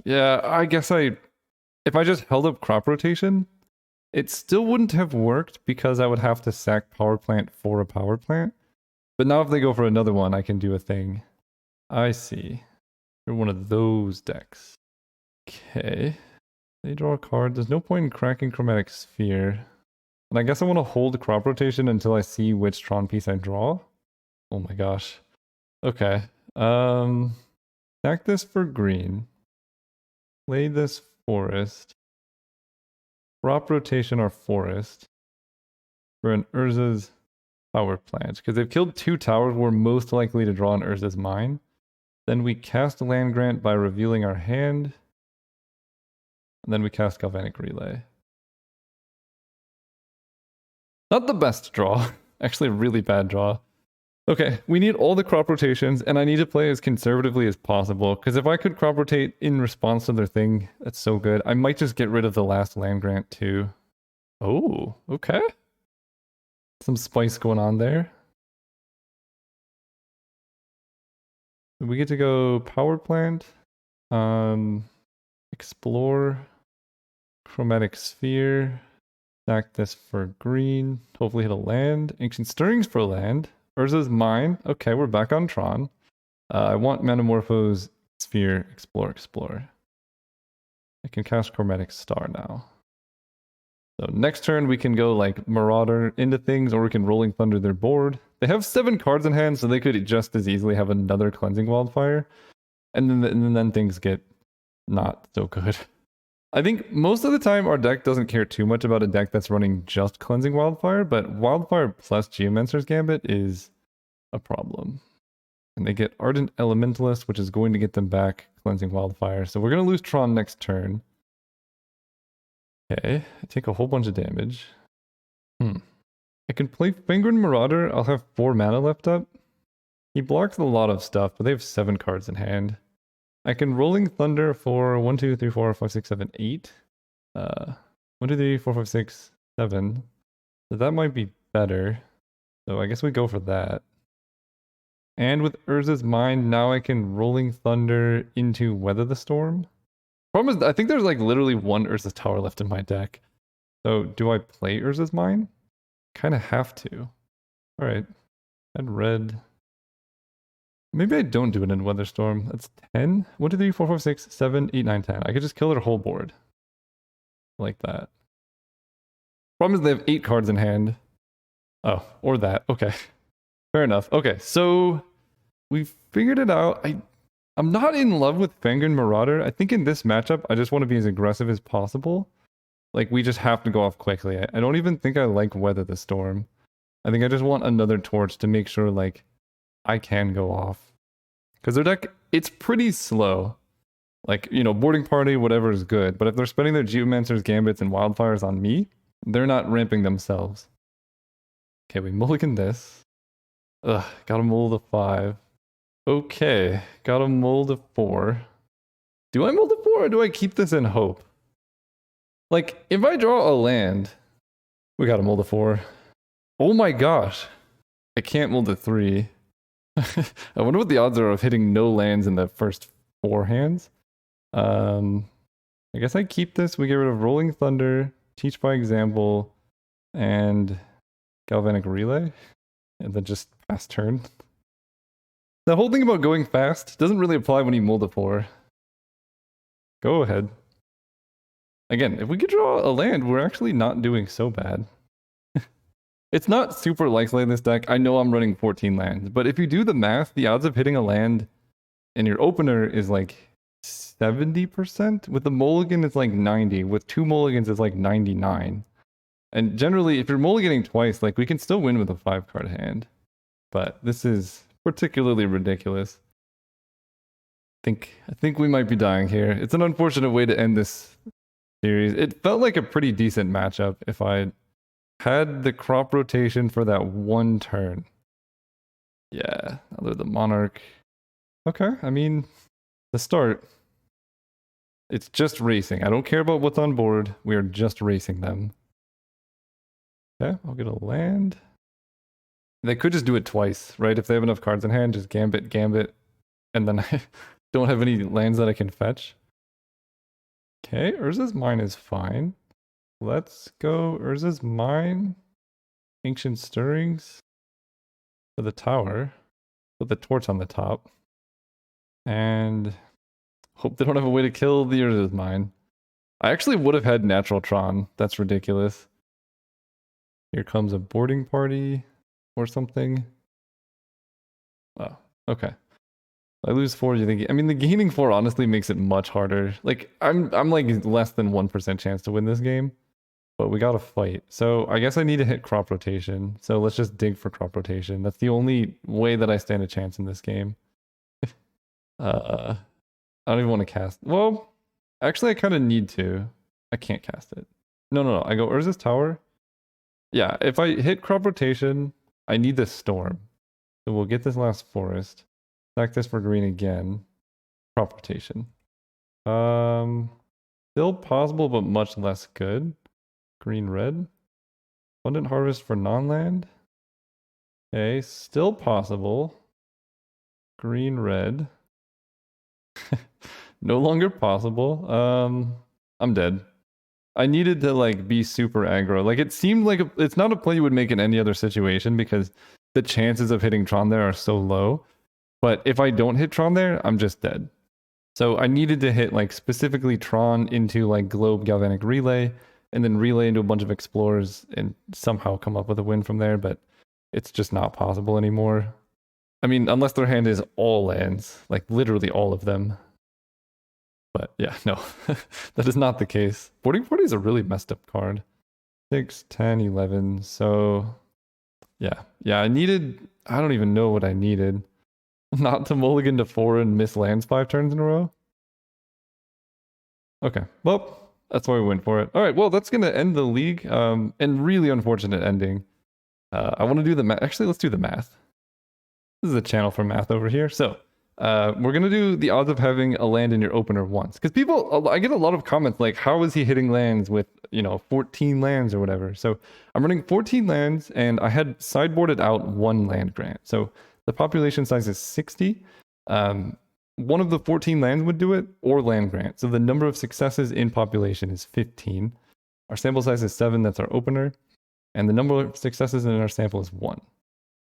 Yeah, I guess if I just held up Crop Rotation, it still wouldn't have worked because I would have to sack Power Plant for a Power Plant. But now if they go for another one, I can do a thing. I see. They're one of those decks. Okay. They draw a card. There's no point in cracking Chromatic Sphere. And I guess I want to hold Crop Rotation until I see which Tron piece I draw. Oh my gosh. Okay. Sack this for green. Play this forest. Crop Rotation our forest. For an Urza's Power Plant. Because they've killed 2 towers, we're most likely to draw an Urza's Mine. Then we cast a Land Grant by revealing our hand. And then we cast Galvanic Relay. Not the best draw. Actually a really bad draw. Okay, we need all the crop rotations, and I need to play as conservatively as possible, because if I could crop rotate in response to their thing, that's so good. I might just get rid of the last land grant too. Oh, okay. Some spice going on there. We get to go Power Plant, Explore, Chromatic Sphere, stack this for green, hopefully hit a land, Ancient Stirrings for land, Urza's Mine, okay, we're back on Tron. I want Metamorphose, Sphere, Explore. I can cast Chromatic Star now. So next turn we can go like Marauder into things, or we can Rolling Thunder their board. They have 7 cards in hand, so they could just as easily have another Cleansing Wildfire. And then things get not so good. I think most of the time our deck doesn't care too much about a deck that's running just Cleansing Wildfire, but Wildfire plus Geomancer's Gambit is a problem. And they get Ardent Elementalist, which is going to get them back Cleansing Wildfire. So we're going to lose Tron next turn. Okay, I take a whole bunch of damage. I can play Fangren Marauder. I'll have 4 mana left up. He blocks a lot of stuff, but they have 7 cards in hand. I can Rolling Thunder for 1, 2, 3, 4, 5, 6, 7, 8. 1, 2, 3, 4, 5, 6, 7. So that might be better. So I guess we go for that. And with Urza's Mind, now I can Rolling Thunder into Weather the Storm. Problem is, I think there's like literally 1 Urza's Tower left in my deck. So do I play Urza's Mine? Kind of have to. Alright. Add red. Maybe I don't do it in Weatherstorm. That's 10? 1, 2, 3, 4, 5, 6, 7, 8, 9, 10. I could just kill their whole board. Like that. Problem is they have 8 cards in hand. Oh, or that. Okay. Fair enough. Okay, so we figured it out. I'm not in love with Fangren Marauder. I think in this matchup, I just want to be as aggressive as possible. Like, we just have to go off quickly. I don't even think I like Weather the Storm. I think I just want another torch to make sure, like, I can go off. Because their deck, it's pretty slow. Like, you know, Boarding Party, whatever is good. But if they're spending their Geomancer's Gambits and Wildfires on me, they're not ramping themselves. Okay, we mulligan this. Ugh, gotta mull the 5. Okay, gotta mull the 4. Do I mull the 4 or do I keep this in hope? Like, if I draw a land, we gotta mull the 4. Oh my gosh. I can't mull the 3. I wonder what the odds are of hitting no lands in the first 4 hands. I guess I keep this. We get rid of Rolling Thunder, Teach by Example, and Galvanic Relay. And then just pass turn. The whole thing about going fast doesn't really apply when you mull the 4. Go ahead. Again, if we could draw a land, we're actually not doing so bad. It's not super likely in this deck. I know I'm running 14 lands, but if you do the math, the odds of hitting a land in your opener is like 70%. With the mulligan, it's like 90. With 2 mulligans, it's like 99. And generally, if you're mulliganing twice, like we can still win with a 5-card hand. But this is particularly ridiculous. I think we might be dying here. It's an unfortunate way to end this series. It felt like a pretty decent matchup if I had the crop rotation for that one turn. Yeah, other than Monarch. Okay, I mean, the start. It's just racing. I don't care about what's on board. We are just racing them. Okay, I'll get a land. They could just do it twice, right? If they have enough cards in hand, just gambit, and then I don't have any lands that I can fetch. Okay, Urza's Mine is fine. Let's go Urza's Mine. Ancient Stirrings for the tower. Put the torch on the top. And hope they don't have a way to kill the Urza's Mine. I actually would have had Natural Tron. That's ridiculous. Here comes a boarding party or something. Oh, okay. I lose 4. You think? I mean, the gaining 4 honestly makes it much harder. Like I'm like less than 1% chance to win this game, but we gotta fight. So I guess I need to hit crop rotation. So let's just dig for crop rotation. That's the only way that I stand a chance in this game. I don't even want to cast. Well, actually, I kind of need to. I can't cast it. No. I go Urza's Tower. Yeah, if I hit crop rotation, I need this storm. So we'll get this last forest. Stack this for green again. Crop rotation. Still possible, but much less good. Green red. Abundant harvest for non-land. Okay, still possible. Green red. No longer possible. I'm dead. I needed to like be super aggro. Like it seemed like it's not a play you would make in any other situation because the chances of hitting Tron there are so low. But if I don't hit Tron there, I'm just dead. So I needed to hit like specifically Tron into like Globe Galvanic Relay and then relay into a bunch of Explorers and somehow come up with a win from there. But it's just not possible anymore. I mean, unless their hand is all lands, like literally all of them. But yeah, no, that is not the case. Boarding Party is a really messed up card. 6, 10, 11. So yeah, I don't even know what I needed. Not to mulligan to 4 and miss lands 5 turns in a row. Okay, well, that's why we went for it. All right, well, that's going to end the league. And really unfortunate ending. I want to do the math. Actually, let's do the math. This is a channel for math over here. So we're going to do the odds of having a land in your opener once. Because I get a lot of comments like, how is he hitting lands with, 14 lands or whatever. So I'm running 14 lands and I had sideboarded out 1 land grant. So the population size is 60. One of the 14 lands would do it, or land grant. So the number of successes in population is 15. Our sample size is 7, that's our opener. And the number of successes in our sample is 1.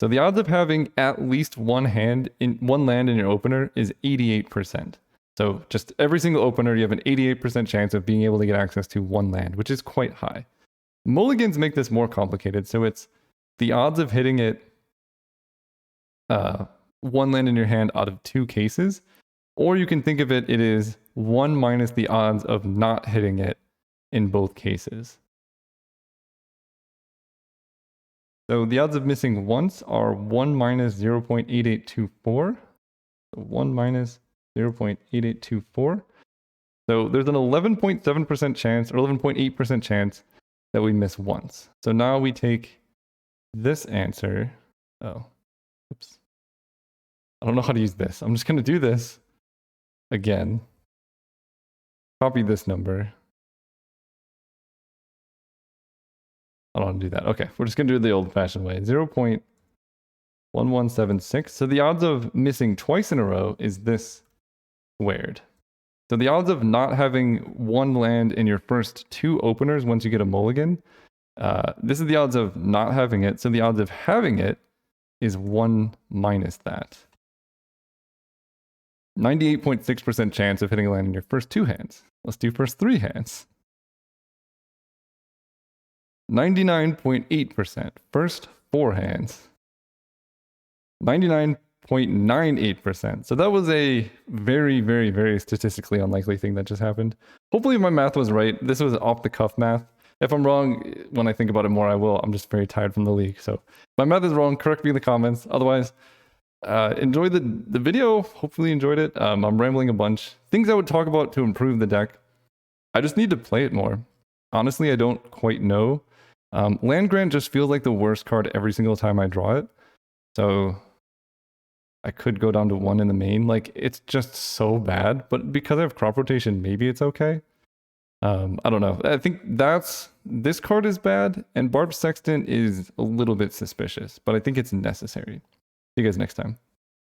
So the odds of having at least one land in your opener is 88%. So just every single opener, you have an 88% chance of being able to get access to 1 land, which is quite high. Mulligans make this more complicated. So it's the odds of hitting it 1 land in your hand out of 2 cases, or you can think of it is 1 minus the odds of not hitting it in both cases. So the odds of missing once are 1 minus 0.8824. So 1 minus 0.8824. So there's an 11.7% chance or 11.8% chance that we miss once. So now we take this answer. Oh, oops. I don't know how to use this. I'm just going to do this again. Copy this number. I don't want to do that. Okay, we're just going to do it the old-fashioned way. 0.1176. So the odds of missing twice in a row is this squared. So the odds of not having 1 land in your first 2 openers once you get a mulligan, this is the odds of not having it. So the odds of having it is 1 minus that. 98.6% chance of hitting a land in your first 2 hands. Let's do first 3 hands. 99.8%. First 4 hands. 99.98%. So that was a very, very, very statistically unlikely thing that just happened. Hopefully my math was right. This was off the cuff math. If I'm wrong, when I think about it more, I will. I'm just very tired from the league. So if my math is wrong, correct me in the comments. Otherwise, enjoy the video. Hopefully you enjoyed it. I'm rambling a bunch. Things I would talk about to improve the deck. I just need to play it more. Honestly, I don't quite know. Land Grant just feels like the worst card every single time I draw it. So I could go down to 1 in the main. Like, it's just so bad. But because I have crop rotation, maybe it's okay. I don't know. I think this card is bad, and Barb Sextant is a little bit suspicious, but I think it's necessary. See you guys next time.